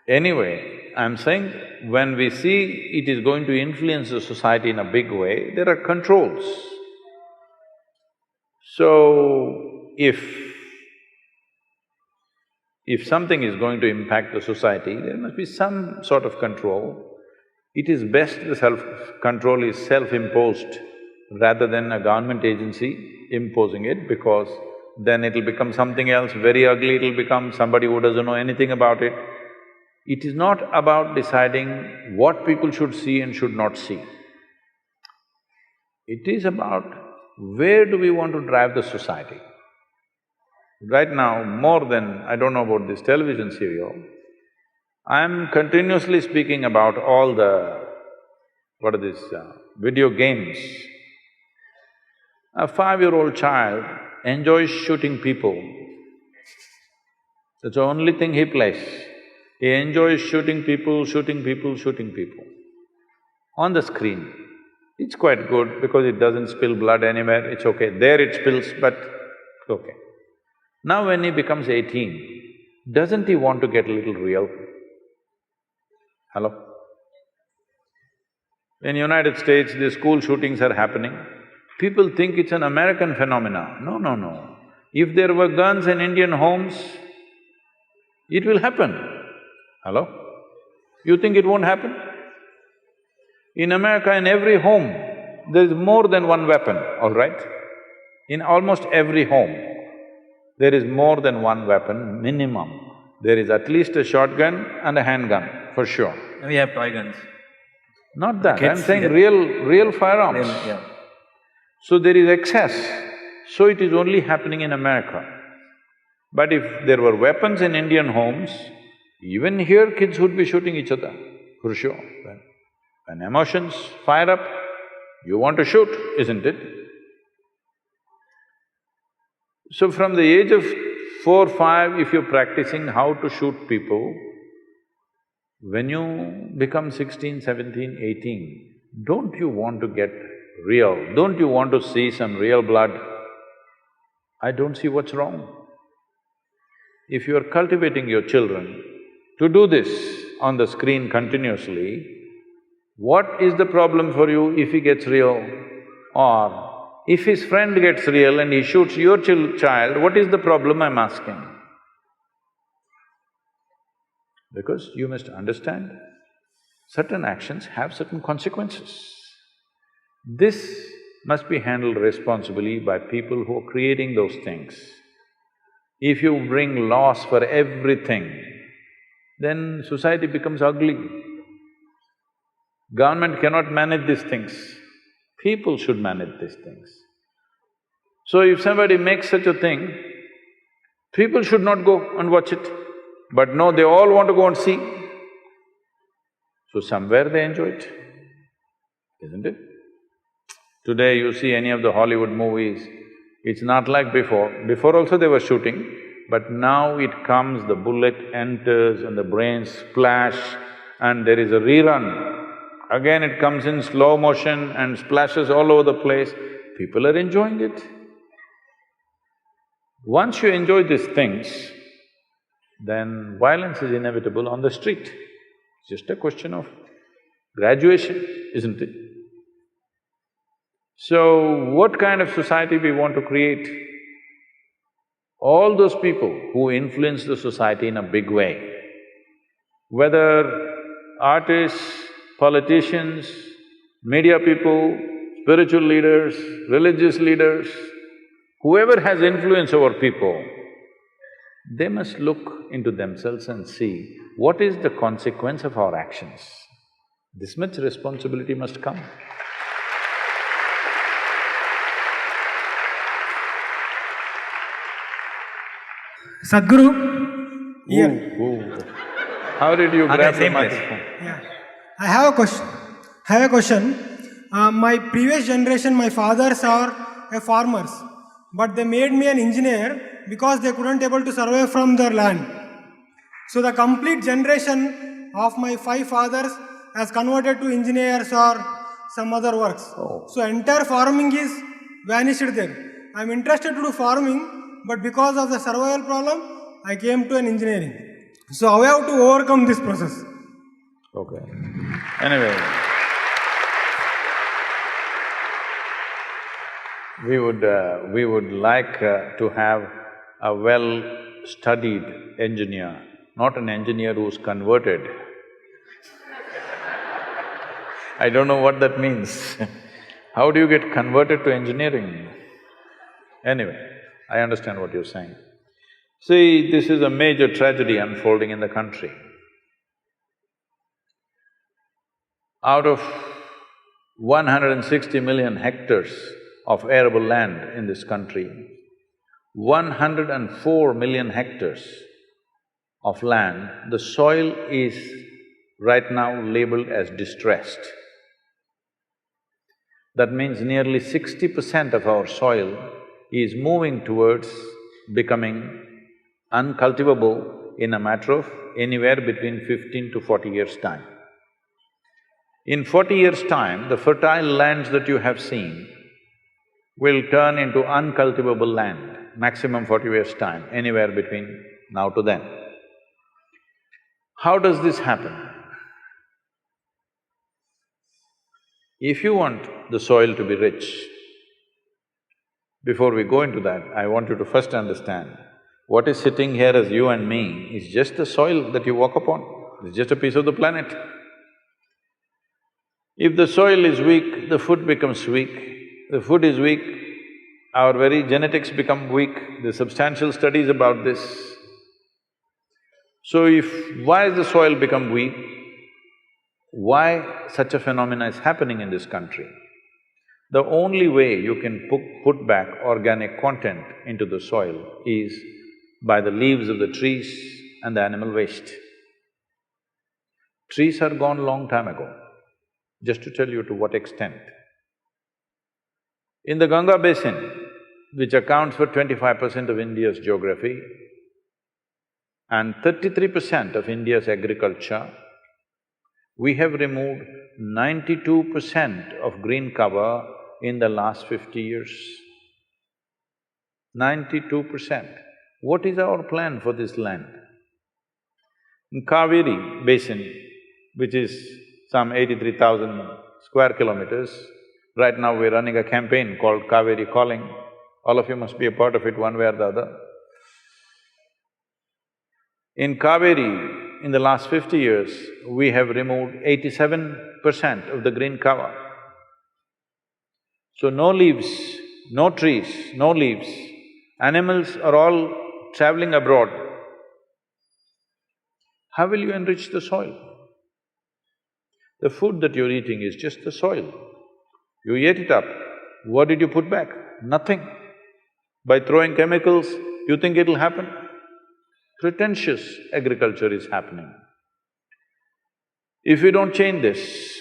Anyway, I'm saying when we see it is going to influence the society in a big way, there are controls. So, if something is going to impact the society, there must be some sort of control. It is best the self-control is self-imposed rather than a government agency imposing it, because then it'll become something else very ugly, it'll become somebody who doesn't know anything about it. It is not about deciding what people should see and should not see. It is about where do we want to drive the society. Right now, more than… I don't know about this television serial, I'm continuously speaking about all the… what are these… video games. A 5-year-old child enjoys shooting people. That's the only thing he plays. He enjoys shooting people on the screen. It's quite good because it doesn't spill blood anywhere, it's okay. There it spills, but it's okay. Now when he becomes 18, doesn't he want to get a little real? Hello? In United States, the school shootings are happening. People think it's an American phenomena. No, no, no. If there were guns in Indian homes, it will happen. Hello? You think it won't happen? In America, in every home, there is more than one weapon, all right? In almost every home, there is more than one weapon, minimum. There is at least a shotgun and a handgun, for sure. We have toy guns. Not that, Kids, I'm saying yeah. real firearms. Yeah. So there is excess, so it is only happening in America. But if there were weapons in Indian homes, even here kids would be shooting each other, for sure. When emotions fire up, you want to shoot, isn't it? So from the age of 4, 5, if you're practicing how to shoot people, when you become 16, 17, 18, don't you want to get real? Don't you want to see some real blood? I don't see what's wrong. If you are cultivating your children to do this on the screen continuously, what is the problem for you if he gets real? Or if his friend gets real and he shoots your child, what is the problem, I'm asking? Because you must understand, certain actions have certain consequences. This must be handled responsibly by people who are creating those things. If you bring laws for everything, then society becomes ugly. Government cannot manage these things, people should manage these things. So if somebody makes such a thing, people should not go and watch it. But no, they all want to go and see. So somewhere they enjoy it, isn't it? Today you see any of the Hollywood movies, it's not like before. Before also they were shooting, but now it comes, the bullet enters and the brains splash and there is a rerun. Again it comes in slow motion and splashes all over the place. People are enjoying it. Once you enjoy these things, then violence is inevitable on the street. It's just a question of graduation, isn't it? So, what kind of society we want to create? All those people who influence the society in a big way, whether artists, politicians, media people, spiritual leaders, religious leaders, whoever has influence over people, they must look into themselves and see what is the consequence of our actions. This much responsibility must come. Sadhguru, here. Ooh. How did you grab the same place. microphone? Yeah. I have a question. My previous generation, my fathers are farmers, but they made me an engineer because they couldn't able to survive from their land. So the complete generation of my 5 fathers has converted to engineers or some other works. Oh. So entire farming is vanished there. I am interested to do farming, but because of the survival problem, I came to an engineering. So how I have to overcome this process? Okay. Anyway, we would like to have a well-studied engineer, not an engineer who's converted. I don't know what that means. How do you get converted to engineering? Anyway, I understand what you're saying. See, this is a major tragedy unfolding in the country. Out of 160 million hectares of arable land in this country, 104 million hectares of land, the soil is right now labeled as distressed. That means nearly 60% of our soil is moving towards becoming uncultivable in a matter of anywhere between 15 to 40 years' time. In 40 years' time, the fertile lands that you have seen will turn into uncultivable land, maximum 40 years' time, anywhere between now to then. How does this happen? If you want the soil to be rich, before we go into that, I want you to first understand, what is sitting here as you and me is just the soil that you walk upon, it's just a piece of the planet. If the soil is weak, the food becomes weak. The food is weak, our very genetics become weak. There's substantial studies about this. So why has the soil become weak? Why such a phenomena is happening in this country? The only way you can put back organic content into the soil is by the leaves of the trees and the animal waste. Trees are gone long time ago, just to tell you to what extent. In the Ganga basin, which accounts for 25% of India's geography and 33% of India's agriculture, we have removed 92% of green cover in the last 50 years. 92%. What is our plan for this land? In Kaveri basin, which is some 83,000 square kilometers, right now we're running a campaign called Kaveri Calling. All of you must be a part of it one way or the other. In Kaveri, in the last 50 years, we have removed 87% of the green cover. So no leaves, no trees, no leaves. Animals are all traveling abroad. How will you enrich the soil? The food that you're eating is just the soil. You ate it up. What did you put back? Nothing. By throwing chemicals, you think it'll happen? Pretentious agriculture is happening. If we don't change this,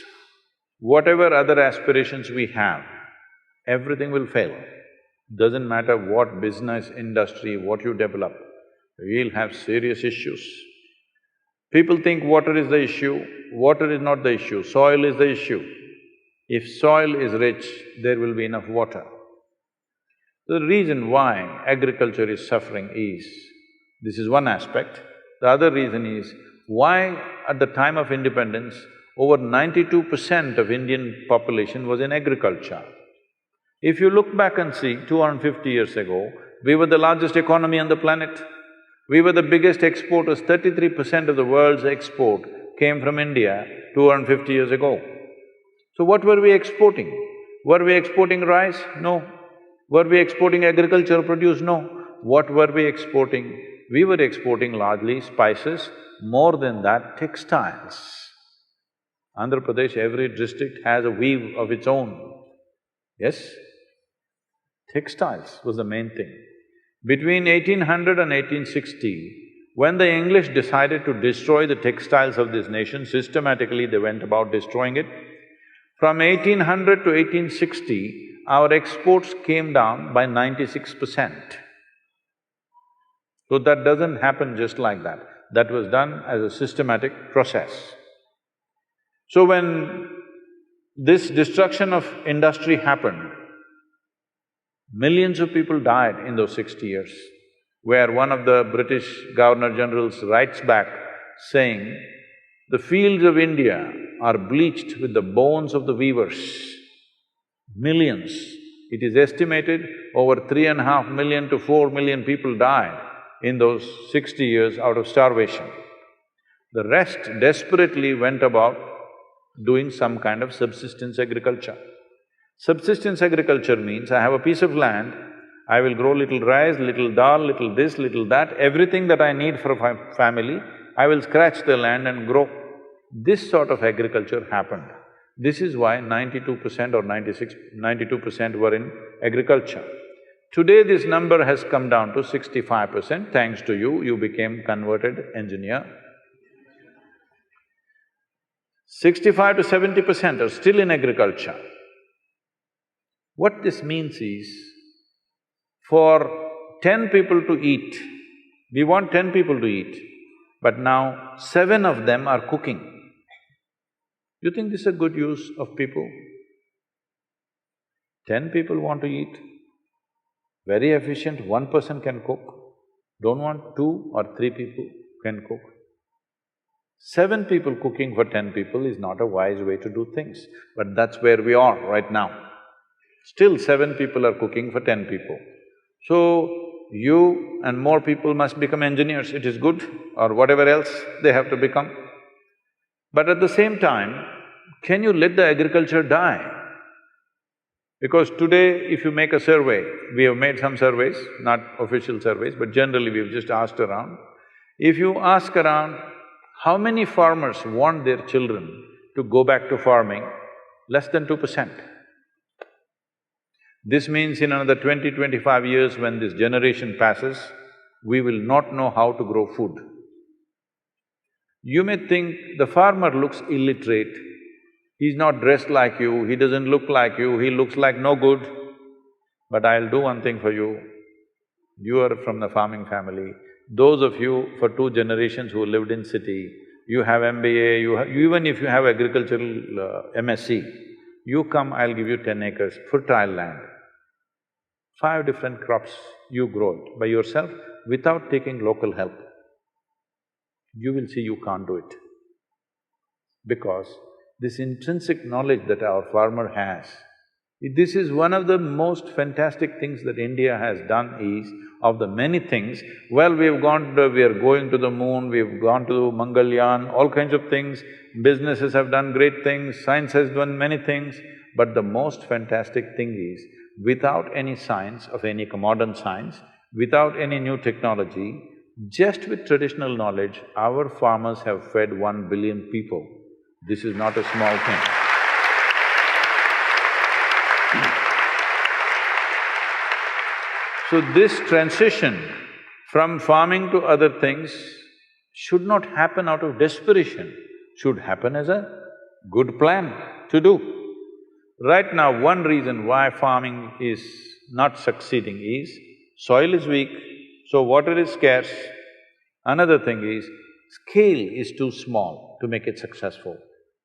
whatever other aspirations we have, everything will fail. Doesn't matter what business, industry, what you develop, we'll have serious issues. People think water is the issue, water is not the issue, soil is the issue. If soil is rich, there will be enough water. The reason why agriculture is suffering is, this is one aspect. The other reason is, why at the time of independence, over 92% of Indian population was in agriculture. If you look back and see, 250 years ago, we were the largest economy on the planet. We were the biggest exporters, 33% of the world's export came from India 250 years ago. So what were we exporting? Were we exporting rice? No. Were we exporting agricultural produce? No. What were we exporting? We were exporting largely spices, more than that, textiles. Andhra Pradesh, every district has a weave of its own. Yes? Textiles was the main thing. Between 1800 and 1860, when the English decided to destroy the textiles of this nation, systematically they went about destroying it. From 1800 to 1860, our exports came down by 96%. So that doesn't happen just like that. That was done as a systematic process. So when this destruction of industry happened, millions of people died in those 60 years, where one of the British Governor-Generals writes back saying, "The fields of India are bleached with the bones of the weavers." Millions. It is estimated over 3.5 million to 4 million people died in those 60 years out of starvation. The rest desperately went about doing some kind of subsistence agriculture. Subsistence agriculture means I have a piece of land, I will grow little rice, little dal, little this, little that, everything that I need for a family, I will scratch the land and grow. This sort of agriculture happened. This is why 92% or 92% were in agriculture. Today this number has come down to 65%, thanks to you, you became converted engineer. 65 to 70% are still in agriculture. What this means is, for 10 people to eat, we want 10 people to eat, but now 7 of them are cooking. You think this is a good use of people? 10 people want to eat, very efficient, 1 person can cook. Don't want 2 or 3 people can cook. 7 people cooking for 10 people is not a wise way to do things, but that's where we are right now. Still 7 people are cooking for 10 people. So, you and more people must become engineers, it is good, or whatever else they have to become. But at the same time, can you let the agriculture die? Because today, if you make a survey, we have made some surveys, not official surveys, but generally we've just asked around. If you ask around, how many farmers want their children to go back to farming? Less than 2%. This means in another 20-25 years, when this generation passes, we will not know how to grow food. You may think the farmer looks illiterate, he's not dressed like you, he doesn't look like you, he looks like no good. But I'll do one thing for you. You are from the farming family. Those of you for 2 generations who lived in city, you have MBA, even if you have agricultural MSc, you come, I'll give you 10 acres, fertile land. 5 different crops, you grow it by yourself without taking local help. You will see you can't do it. Because this intrinsic knowledge that our farmer has, this is one of the most fantastic things that India has done is, of the many things, well, we are going to the moon, we've gone to Mangalyaan, all kinds of things, businesses have done great things, science has done many things, but the most fantastic thing is, without any science of any modern science, without any new technology, just with traditional knowledge, our farmers have fed 1 billion people. This is not a small thing. So this transition from farming to other things should not happen out of desperation, should happen as a good plan to do. Right now, one reason why farming is not succeeding is, soil is weak, so water is scarce. Another thing is, scale is too small to make it successful.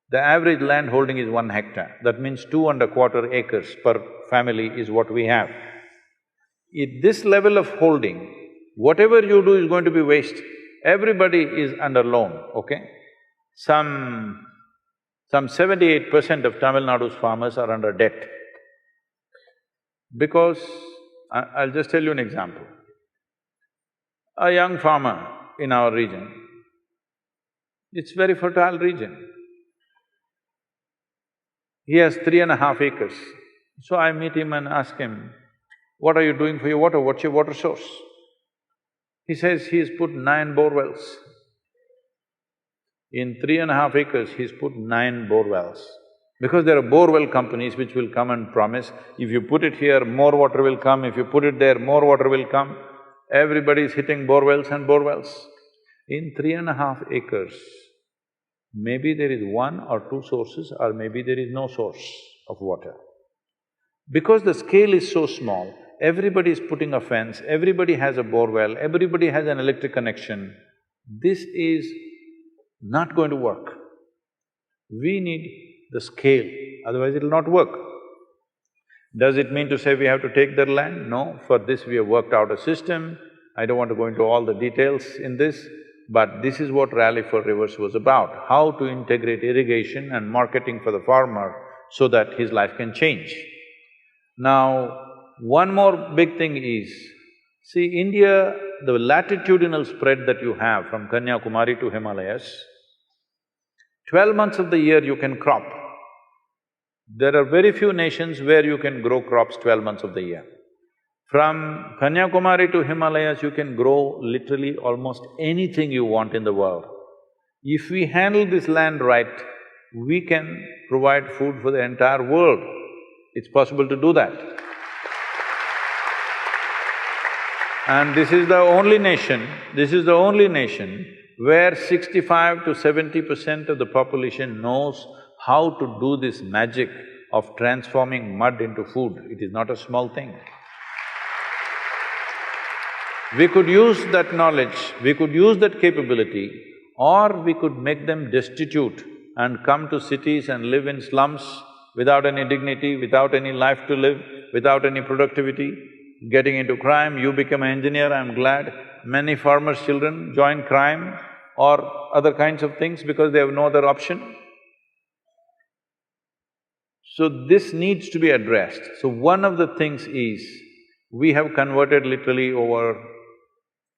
The average land holding is 1 hectare, that means 2¼ acres per family is what we have. At this level of holding, whatever you do is going to be waste. Everybody is under loan, okay? Some 78% of Tamil Nadu's farmers are under debt. Because, I'll just tell you an example. A young farmer in our region, it's very fertile region. He has 3.5 acres. So I meet him and ask him, what are you doing for your water? What's your water source? He says he's put 9 bore wells. In 3.5 acres, he's put 9 bore wells. Because there are bore well companies which will come and promise, if you put it here, more water will come, if you put it there, more water will come. Everybody is hitting bore wells and bore wells. In 3.5 acres, maybe there is 1 or 2 sources or maybe there is no source of water. Because the scale is so small, everybody is putting a fence, everybody has a bore well, everybody has an electric connection. This is not going to work. We need the scale, otherwise it'll not work. Does it mean to say we have to take their land? No, for this we have worked out a system. I don't want to go into all the details in this, but this is what Rally for Rivers was about, how to integrate irrigation and marketing for the farmer so that his life can change. Now, one more big thing is, see, India, the latitudinal spread that you have from Kanyakumari to Himalayas, 12 months of the year you can crop. There are very few nations where you can grow crops 12 months of the year. From Kanyakumari to Himalayas, you can grow literally almost anything you want in the world. If we handle this land right, we can provide food for the entire world. It's possible to do that. And this is the only nation where 65 to 70% of the population knows how to do this magic of transforming mud into food. It is not a small thing. We could use that knowledge, we could use that capability, or we could make them destitute and come to cities and live in slums without any dignity, without any life to live, without any productivity, getting into crime. You become an engineer, I'm glad. Many farmers' children join crime or other kinds of things because they have no other option. So this needs to be addressed. So one of the things is, we have converted literally over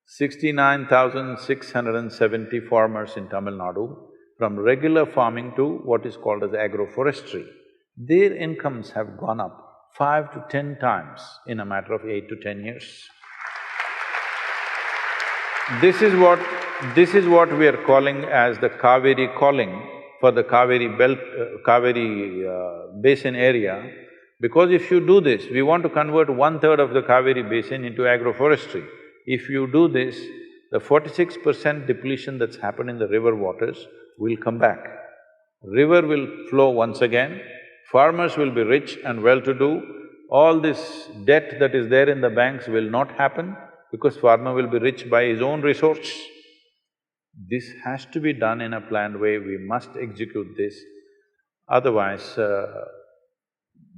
69,670 farmers in Tamil Nadu from regular farming to what is called as agroforestry, their incomes have gone up 5 to 10 times in a matter of 8 to 10 years. This is what we are calling as the Kaveri calling for the Kaveri belt… basin area, because if you do this, we want to convert 1/3 of the Kaveri basin into agroforestry. If you do this, the 46% depletion that's happened in the river waters will come back. River will flow once again, farmers will be rich and well-to-do, all this debt that is there in the banks will not happen because farmer will be rich by his own resource. This has to be done in a planned way, we must execute this. Otherwise,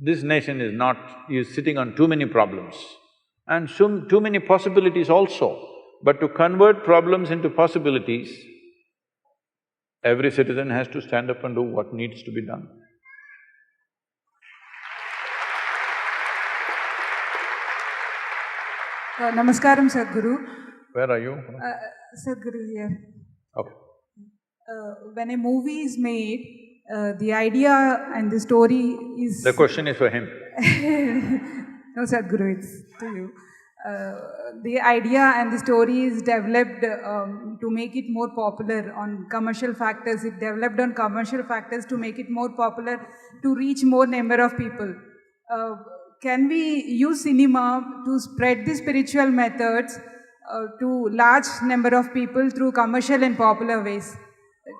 this nation is sitting on too many problems and too many possibilities also. But to convert problems into possibilities, every citizen has to stand up and do what needs to be done. Namaskaram, Sadhguru. Where are you? Sadhguru here. Okay. When a movie is made, the idea and the story is… The question is for him. No, Sadhguru, it's to you. The idea and the story is developed to make it more popular on commercial factors. It developed on commercial factors to make it more popular, to reach more number of people. Can we use cinema to spread the spiritual methods to large number of people through commercial and popular ways?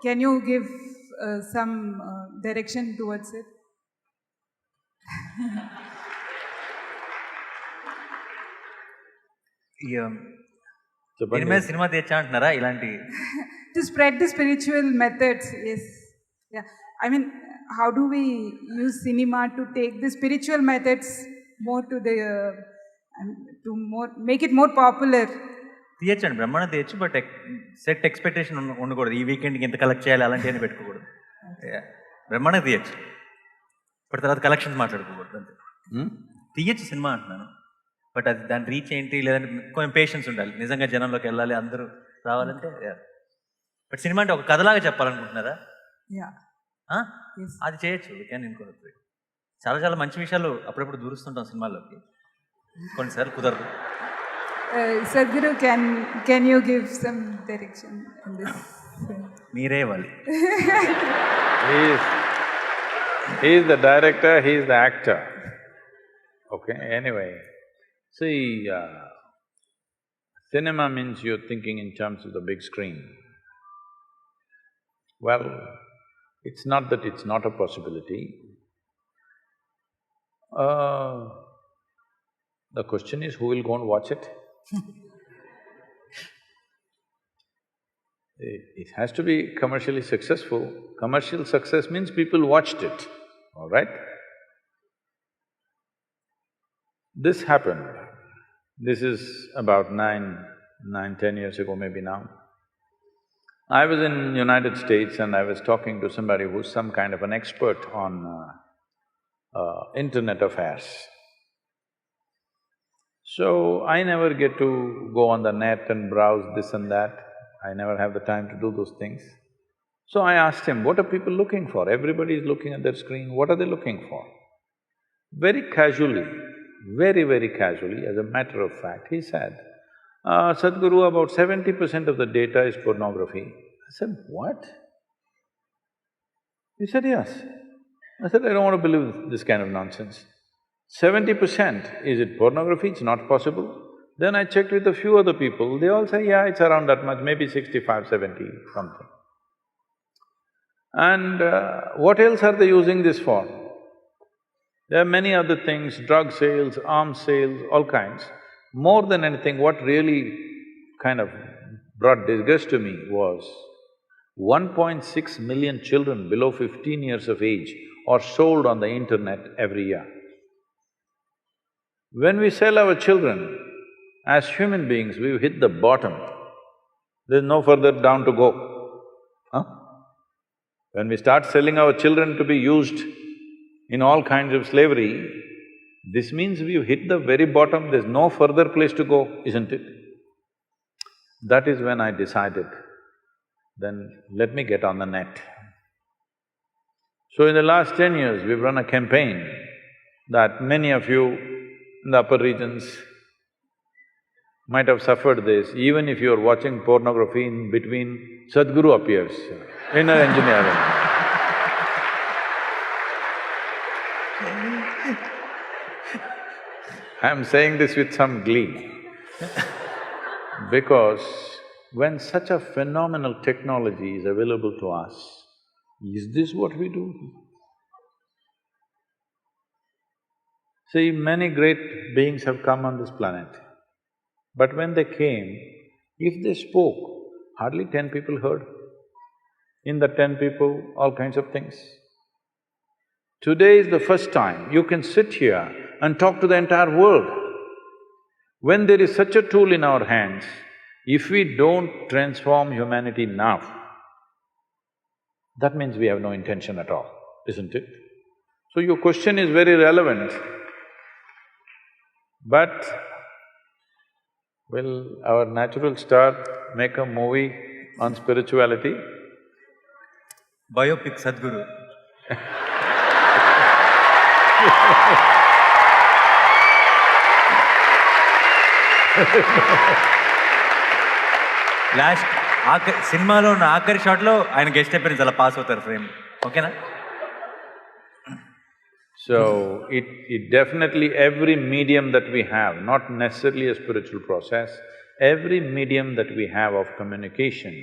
Can you give some direction towards it? దీని మీద cinema తెచ్చా అంటున్నారా ఇలాంటి? To spread the spiritual methods, yes. Yeah. I mean, how do we use cinema to take the spiritual methods more to the… make it more popular? తీయచ్చండి, బ్రహ్మాండం తీయచ్చు, but set expectation ఉండకూడదు. ఈ వీకెండ్కి ఎంత కలెక్ట్ చేయాలి అలాంటివన్నీ పెట్టుకోకూడదు. బ్రహ్మాండం తీయచ్చు, బట్ తర్వాత కలెక్షన్స్ మాట్లాడుకోకూడదు అంతే. తీయచ్చు సినిమా అంటున్నాను, బట్ అది దాని రీచ్ ఏంటి, లేదంటే కొంచెం పేషెన్స్ ఉండాలి, నిజంగా జనంలోకి వెళ్ళాలి, అందరూ రావాలంటే. బట్ సినిమా అంటే ఒక కథలాగా చెప్పాలనుకుంటున్నారా? అది చేయొచ్చు, కానీ నేను చాలా చాలా మంచి విషయాలు అప్పుడప్పుడు దూరుస్తుంటాం సినిమాల్లోకి, కొన్నిసార్లు కుదరదు. Sadhguru, can you give some direction on this? మీరే ఇవ్వాలి. He is the director, he is the actor. Okay, anyway. See, cinema means you're thinking in terms of the big screen. Well, it's not that it's not a possibility. The question is, who will go and watch it? It has to be commercially successful. Commercial success means people watched it, all right? This happened. This is about 10 years ago maybe now. I was in United States and I was talking to somebody who's some kind of an expert on internet affairs. So, I never get to go on the net and browse this and that. I never have the time to do those things. So I asked him, what are people looking for? Everybody is looking at their screen, what are they looking for? Very casually, very casually, as a matter of fact, he said, Sadhguru, about 70% of the data is pornography. I said, what? He said, yes. I said, I don't want to believe this kind of nonsense. 70%, is it pornography? It's not possible. Then I checked with a few other people, they all say, yeah, it's around that much, maybe 65, 70, something. And what else are they using this for? There are many other things, drug sales, arms sales, all kinds. More than anything, what really kind of brought disgust to me was 1.6 million children below 15 years of age are sold on the internet every year. When we sell our children, as human beings, we've hit the bottom. There's no further down to go. Huh? When we start selling our children to be used in all kinds of slavery, this means we've hit the very bottom, there's no further place to go, isn't it? That is when I decided, then let me get on the net. So in the last 10 years, we've run a campaign that many of you in the upper regions might have suffered this. Even if you're watching pornography, in between, Sadhguru appears, inner engineering. I'm saying this with some glee because when such a phenomenal technology is available to us, is this what we do? See, many great beings have come on this planet, but when they came, if they spoke, hardly 10 people heard. In the 10 people, all kinds of things. Today is the first time you can sit here and talk to the entire world. When there is such a tool in our hands, if we don't transform humanity now, that means we have no intention at all, isn't it? So your question is very relevant, but will our natural star make a movie on spirituality? Biopic Sadhguru. Last సినిమాలో ఉన్న ఆఖరి షాట్లో ఆయన guest appearance అలా pass అవుతారు frame, ఓకేనా? So, it definitely, every medium that we have, not necessarily a spiritual process, every medium that we have of communication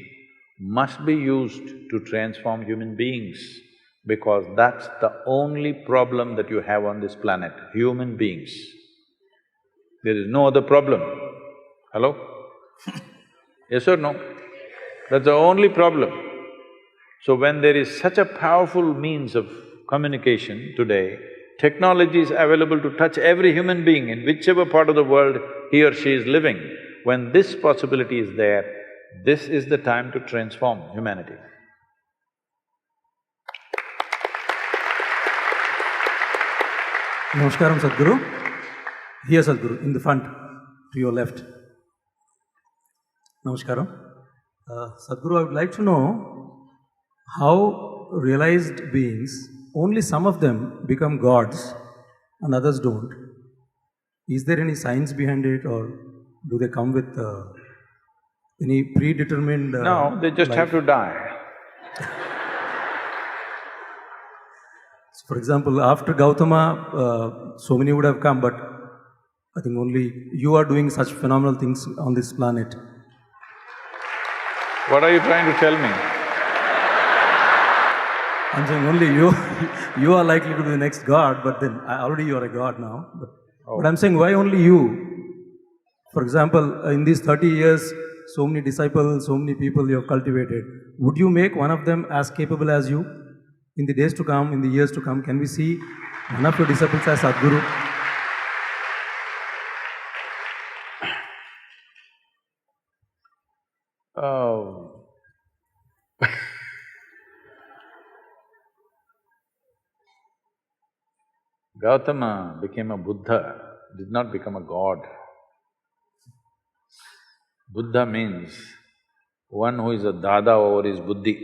must be used to transform human beings, because that's the only problem that you have on this planet, human beings. There is no other problem. Hello? Yes or no? That's the only problem. So when there is such a powerful means of communication today, technology is available to touch every human being in whichever part of the world he or she is living. When this possibility is there, this is the time to transform humanity. Namaskaram, Sadhguru. Here, Sadhguru, in the front, to your left. Namaskaram. Sadhguru, I would like to know how realized beings, only some of them become gods and others don't. Is there any science behind it, or do they come with any predetermined… No, they just life? have to die. So for example, after Gautama, so many would have come, but I think only you are doing such phenomenal things on this planet. What are you trying to tell me? I'm saying only you are likely to be the next god, but then already you are a god now. But I'm saying, why only you? For example, in these 30 years, so many disciples, so many people you have cultivated. Would you make one of them as capable as you? In the days to come, in the years to come, can we see one of your disciples as Sadhguru? Oh. Gautama became a Buddha, did not become a god. Buddha means one who is a dada over his buddhi.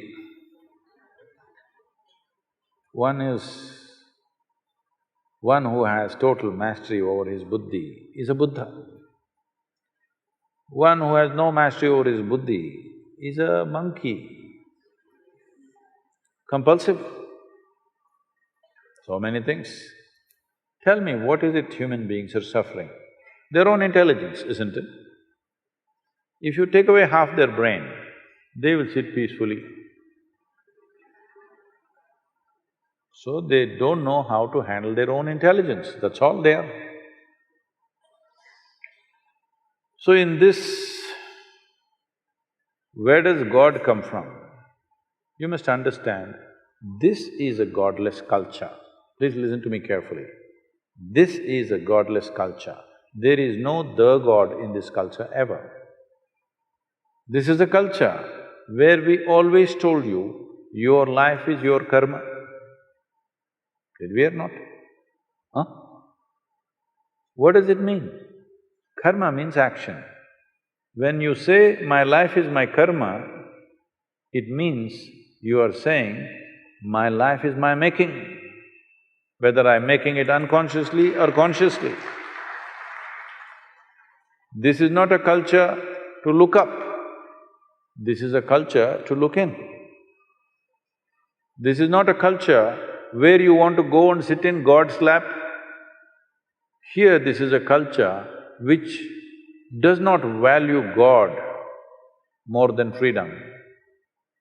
One who has total mastery over his buddhi is a Buddha. One who has no mastery over his buddhi is a monkey, compulsive. So many things. Tell me, what is it human beings are suffering? Their own intelligence, isn't it? If you take away half their brain, they will sit peacefully. So they don't know how to handle their own intelligence, that's all they are. So in this, where does God come from? You must understand, this is a godless culture. Please listen to me carefully. This is a godless culture. There is no the God in this culture ever. This is a culture where we always told you, your life is your karma. Did we or not? Huh? What does it mean? Karma means action. When you say, my life is my karma, It means you are saying, my life is my making, whether I'm making it unconsciously or consciously. This is not a culture to look up, this is a culture to look in. This is not a culture where you want to go and sit in God's lap. Here, this is a culture which does not value God more than freedom,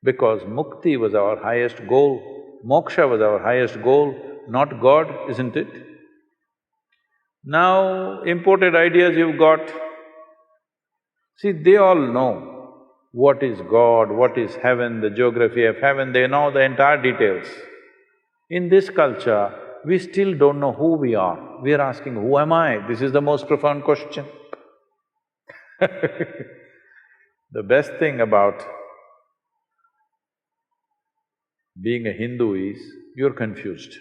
because mukti was our highest goal, moksha was our highest goal, not God, isn't it? Now, imported ideas you've got, see, they all know what is God, what is heaven, the geography of heaven, they know the entire details. In this culture, we still don't know who we are. We are asking, who am I? This is the most profound question. The best thing about being a Hindu is, you're confused.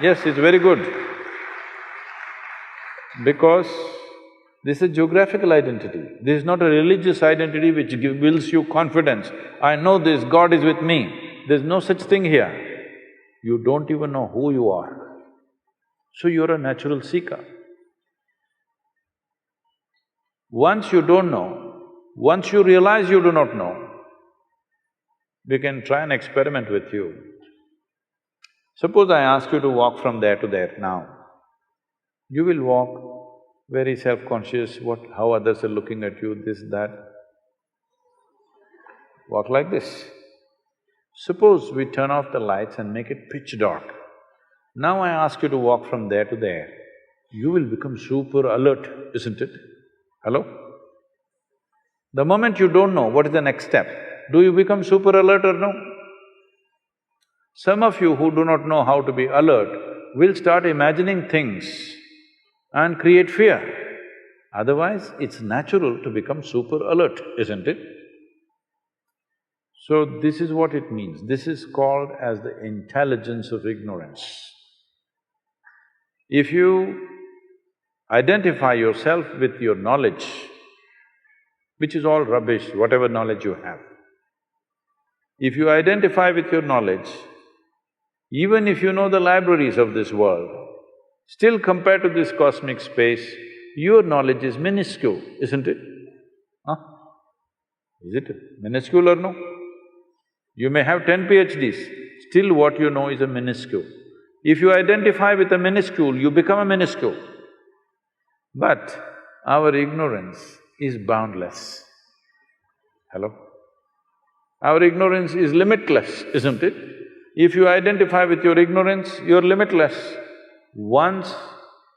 Yes, it's very good. Because this is a geographical identity. This is not a religious identity which builds you confidence. I know this, God is with me. There's no such thing here. You don't even know who you are. So you're a natural seeker. Once you don't know, once you realize you do not know, we can try an experiment with you. Suppose I ask you to walk from there to there now. You will walk very self-conscious, how others are looking at you, this, that. Walk like this. Suppose we turn off the lights and make it pitch dark. Now I ask you to walk from there to there. You will become super alert, isn't it? Hello? The moment you don't know what is the next step, do you become super alert or no? Some of you who do not know how to be alert will start imagining things and create fear. Otherwise, it's natural to become super alert, isn't it? So this is what it means. This is called as the intelligence of ignorance. If you identify yourself with your knowledge, which is all rubbish, whatever knowledge you have, if you identify with your knowledge, even if you know the libraries of this world, still compared to this cosmic space, your knowledge is minuscule, isn't it? Huh? Is it minuscule or no? You may have 10 PhDs, still what you know is a minuscule. If you identify with a minuscule, you become a minuscule. But our ignorance is boundless. Hello? Our ignorance is limitless, isn't it? If you identify with your ignorance, you're limitless. Once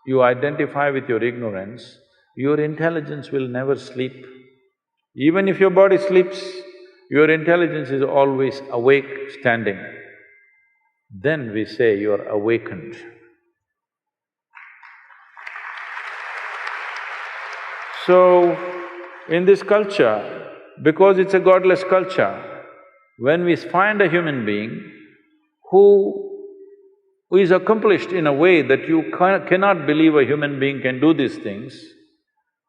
you identify with your ignorance, your intelligence will never sleep. Even if your body sleeps, your intelligence is always awake, standing. Then we say you're awakened. So, in this culture, because it's a godless culture, when we find a human being who is accomplished in a way that you cannot believe a human being can do these things,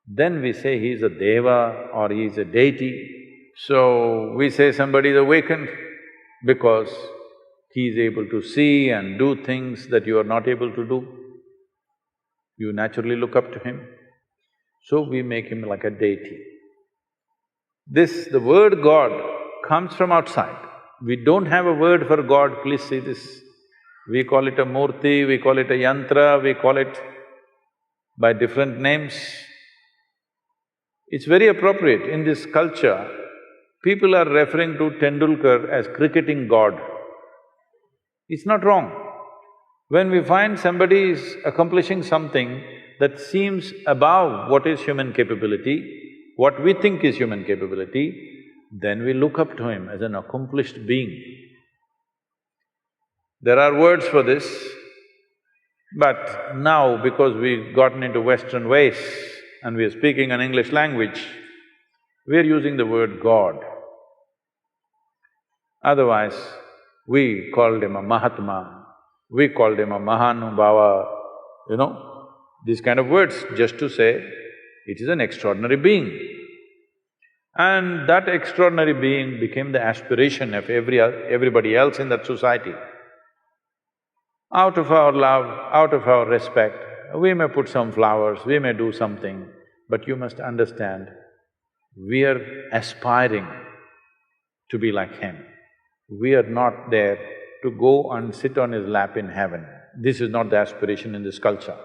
then we say he's a deva or he's a deity. So, we say somebody is awakened because he is able to see and do things that you are not able to do. You naturally look up to him. So we make him like a deity. The word God comes from outside. We don't have a word for God, please see this. We call it a murti, we call it a yantra, we call it by different names. It's very appropriate. In this culture, people are referring to Tendulkar as cricketing God. It's not wrong. When we find somebody is accomplishing something that seems above what is human capability, what we think is human capability, then we look up to him as an accomplished being. There are words for this, but now because we've gotten into Western ways and we are speaking an English language, we are using the word God. Otherwise, we called him a Mahatma, we called him a Mahanubhava, these kind of words, just to say it is an extraordinary being. And that extraordinary being became the aspiration of everybody else in that society. Out of our love, out of our respect, we may put some flowers, we may do something, but you must understand, we are aspiring to be like him. We are not there to go and sit on his lap in heaven. This is not the aspiration in this culture.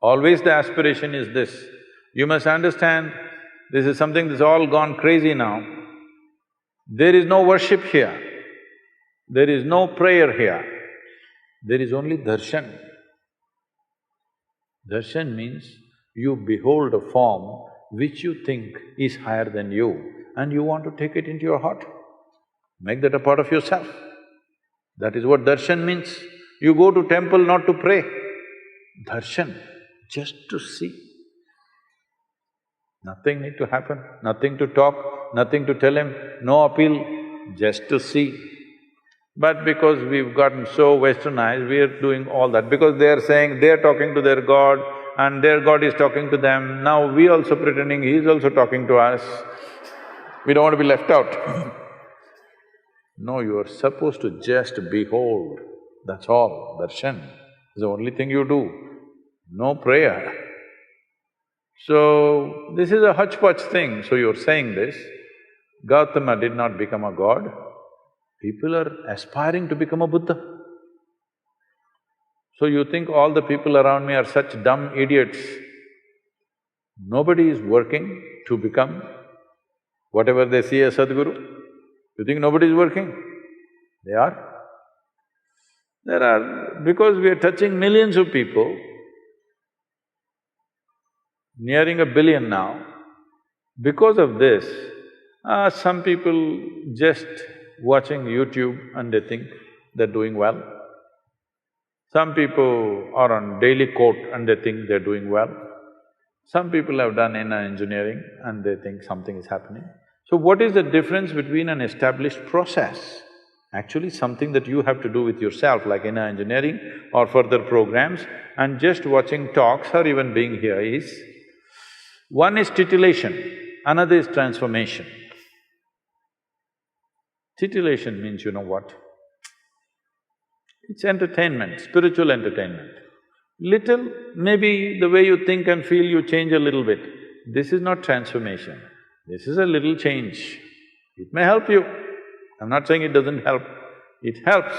Always the aspiration is this. You must understand, this is something that's all gone crazy now. There is no worship here. There is no prayer here. There is only darshan. Darshan means you behold a form which you think is higher than you and you want to take it into your heart. Make that a part of yourself. That is what darshan means. You go to temple not to pray. Darshan, just to see. Nothing need to happen, nothing to talk, nothing to tell him, no appeal, just to see. But because we've gotten so westernized, we are doing all that. Because they are saying they're talking to their God and their God is talking to them, now we also pretending he's also talking to us. We don't want to be left out. No, you are supposed to just behold, that's all, darshan is the only thing you do, no prayer. So, this is a hodgepodge thing, so you're saying this. Gautama did not become a god, people are aspiring to become a Buddha. So you think all the people around me are such dumb idiots. Nobody is working to become whatever they see as sadhguru. You think nobody is working? They are. There are… because we are touching millions of people, nearing 1 billion now, because of this, some people just watching YouTube and they think they're doing well. Some people are on daily quote and they think they're doing well. Some people have done inner engineering and they think something is happening. So what is the difference between an established process, actually something that you have to do with yourself like inner engineering or further programs, and just watching talks or even being here is, one is titillation, another is transformation. Titillation means you know what? It's entertainment, spiritual entertainment. Little, maybe the way you think and feel you change a little bit. This is not transformation, this is a little change. It may help you, I'm not saying it doesn't help, it helps,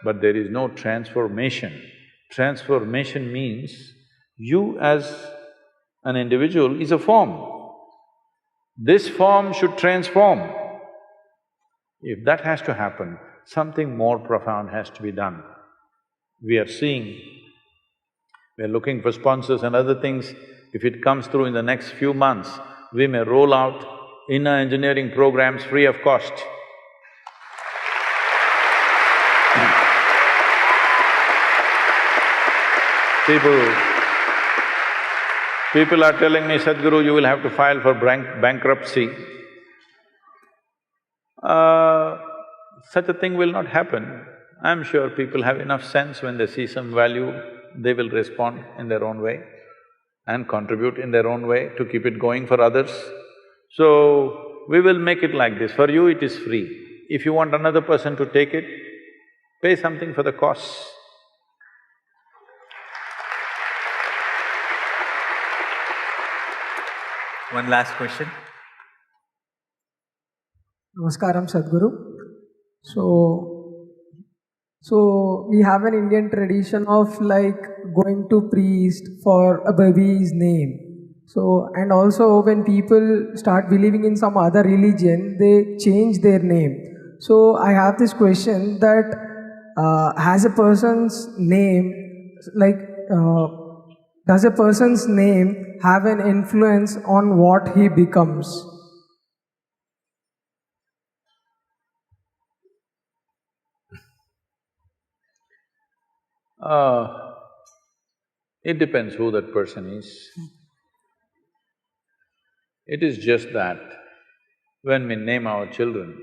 but there is no transformation. Transformation means you as an individual is a form. This form should transform. If that has to happen, something more profound has to be done. We are seeing, we are looking for sponsors and other things. If it comes through in the next few months, we may roll out inner engineering programs free of cost. People are telling me, Sadhguru, you will have to file for bankruptcy. Such a thing will not happen. I'm sure people have enough sense when they see some value, they will respond in their own way and contribute in their own way to keep it going for others. So, we will make it like this, for you it is free. If you want another person to take it, pay something for the costs. One last question. Namaskaram, Sadhguru. So we have an Indian tradition of like going to priest for a baby's name. So, and also when people start believing in some other religion, they change their name. So I have this question that has a person's name, like does a person's name have an influence on what he becomes? It depends who that person is. It is just that when we name our children,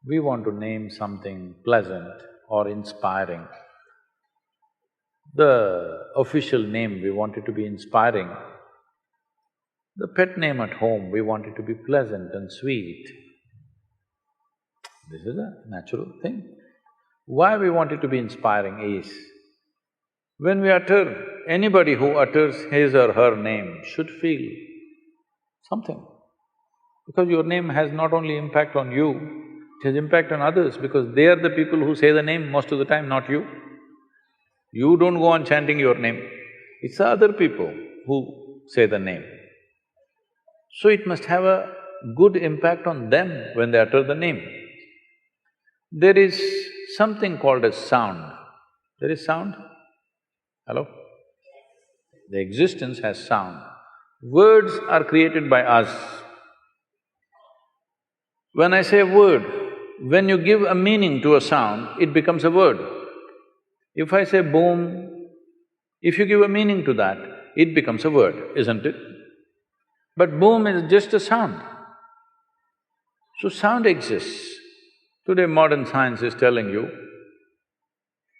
we want to name something pleasant or inspiring. The official name we want it to be inspiring, The pet name at home, we want it to be pleasant and sweet. This is a natural thing. Why we want it to be inspiring is, when we utter, anybody who utters his or her name should feel something. Because your name has not only impact on you, it has impact on others because they are the people who say the name most of the time, not you. You don't go on chanting your name, it's the other people who say the name. So it must have a good impact on them when they utter the name. There is something called as sound. There is sound? Hello? The existence has sound. Words are created by us. When I say word, when you give a meaning to a sound, it becomes a word. If I say boom, if you give a meaning to that, it becomes a word, isn't it? But boom is just a sound. So sound exists. Today modern science is telling you,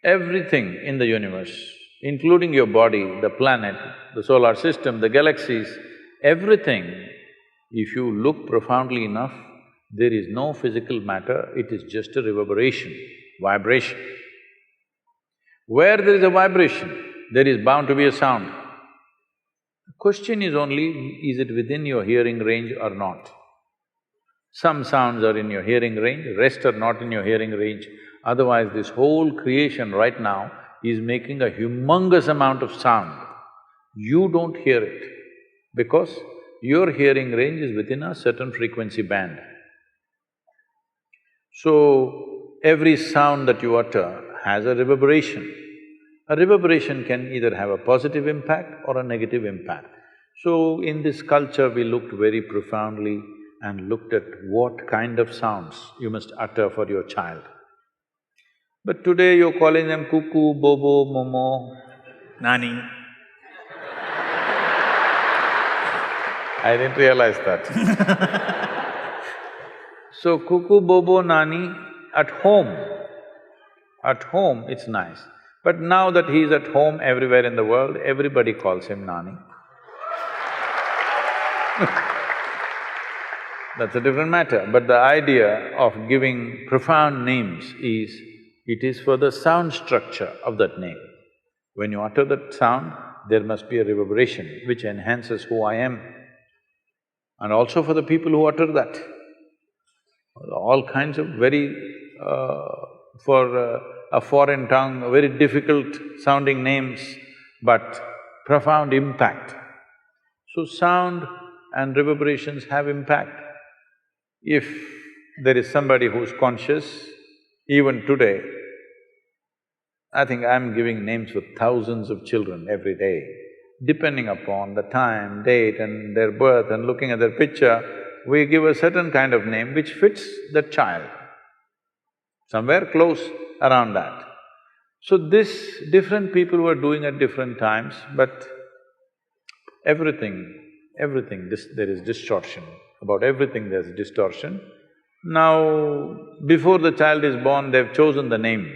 everything in the universe, including your body, the planet, the solar system, the galaxies, everything, if you look profoundly enough, there is no physical matter, it is just a reverberation, vibration. Where there is a vibration, there is bound to be a sound. The question is only, is it within your hearing range or not? Some sounds are in your hearing range, rest are not in your hearing range. Otherwise, this whole creation right now is making a humongous amount of sound. You don't hear it because your hearing range is within a certain frequency band. So, every sound that you utter has a reverberation. A reverberation can either have a positive impact or a negative impact. So, in this culture, we looked very profoundly and looked at what kind of sounds you must utter for your child. But today you're calling them cuckoo, bobo, momo, Nani. I didn't realize that. So cuckoo, bobo, nani, at home it's nice. But now that he's at home everywhere in the world, everybody calls him nani. That's a different matter. But the idea of giving profound names is, it is for the sound structure of that name. When you utter that sound, there must be a reverberation which enhances who I am. And also for the people who utter that. All kinds of very… for a foreign tongue, very difficult sounding names, but profound impact. So sound and reverberations have impact. If there is somebody who's conscious, even today, I think I'm giving names for thousands of children every day. Depending upon the time, date and their birth and looking at their picture, we give a certain kind of name which fits that child, somewhere close around that. So this, different people were doing at different times, but everything, there is distortion. About everything there's distortion. Now, before the child is born, they've chosen the name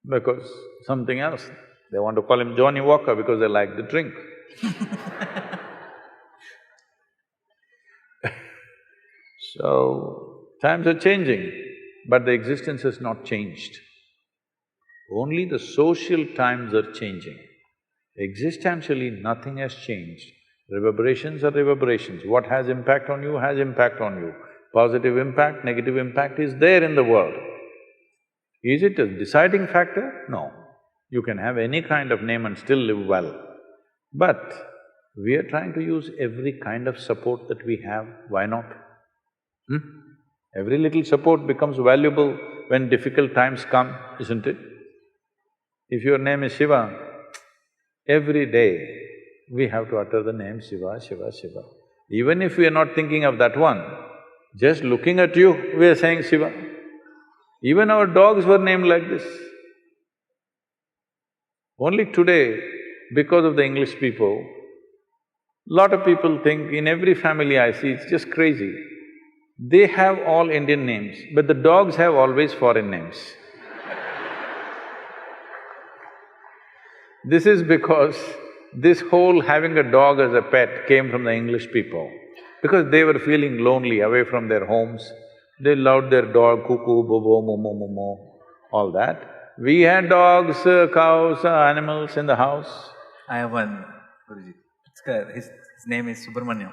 because something else. They want to call him Johnny Walker because they like the drink. So, times are changing, but the existence has not changed. Only the social times are changing. Existentially, nothing has changed. Reverberations are reverberations. What has impact on you has impact on you. Positive impact, negative impact is there in the world. Is it a deciding factor? No. You can have any kind of name and still live well. But we are trying to use every kind of support that we have, why not? Every little support becomes valuable when difficult times come, isn't it? If your name is Shiva, every day we have to utter the name Shiva, Shiva, Shiva. Even if we are not thinking of that one, just looking at you, we are saying Shiva. Even our dogs were named like this. Only today, because of the English people, lot of people think in every family I see, it's just crazy. They have all Indian names, but the dogs have always foreign names. This is because This whole having a dog as a pet came from the English people because they were feeling lonely away from their homes. They loved their dog, cuckoo, bobo, momo, momo, all that. We had dogs, cows, animals in the house. I have one, Guruji. His name is Subramanyam.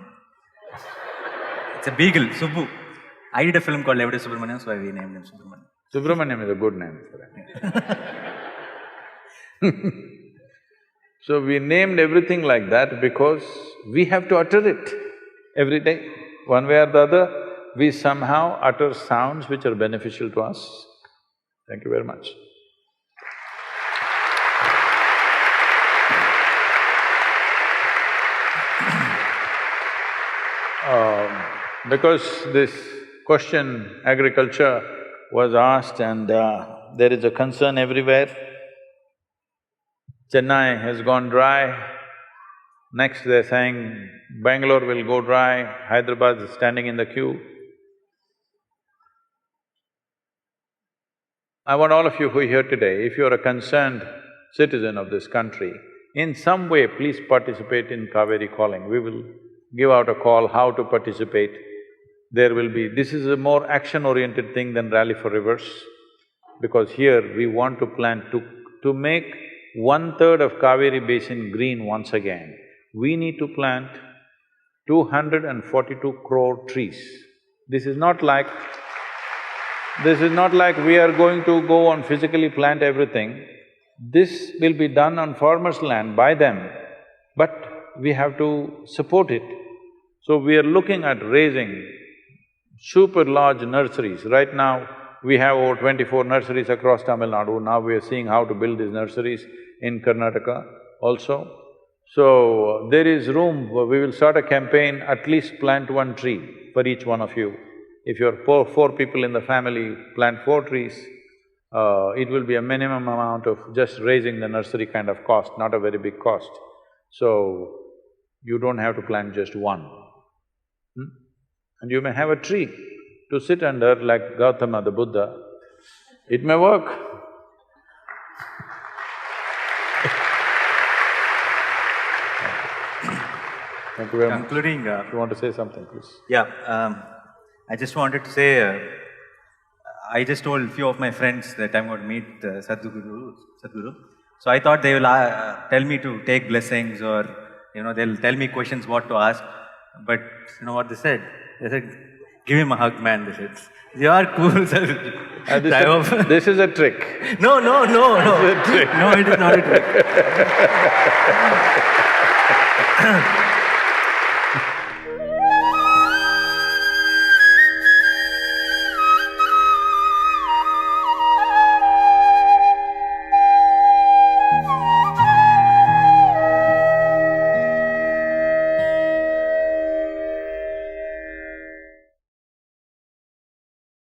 It's a beagle, Subbu. I did a film called Everyday Subramanyam, so we named him Subramanyam. Subramanyam is a good name for him. So we named everything like that because we have to utter it every day. One way or the other, we somehow utter sounds which are beneficial to us. Thank you very much. Because this question, agriculture, was asked and there is a concern everywhere. Chennai has gone dry. Next they're saying Bangalore will go dry, Hyderabad is standing in the queue. I want all of you who are here today, if you're a concerned citizen of this country, in some way please participate in Kaveri Calling. We will give out a call how to participate. There will be… This is a more action-oriented thing than Rally for Rivers, because here we want to plant… To make 1/3 of Kaveri Basin green once again, we need to plant 242 crore trees. This is not like… we are going to go and physically plant everything. This will be done on farmers' land by them, but we have to support it. So we are looking at raising super large nurseries. Right now, we have over 24 nurseries across Tamil Nadu. Now we are seeing how to build these nurseries in Karnataka also. So there is room, we will start a campaign, at least plant 1 tree for each one of you. If you're four people in the family, plant 4 trees. It will be a minimum amount of just raising the nursery kind of cost, not a very big cost. So, you don't have to plant just 1. And you may have a tree to sit under like Gautama the Buddha. It may work. Thank you very much. Concluding… If you want to say something, please. Yeah, I just wanted to say, I just told few of my friends that I'm going to meet sadhguru. So I thought they will tell me to take blessings or, they'll tell me questions what to ask. But you know what they said? They said, give him a hug, man, they said. You are cool, sir. This is a trick. No. It's a trick. No, it is not a trick.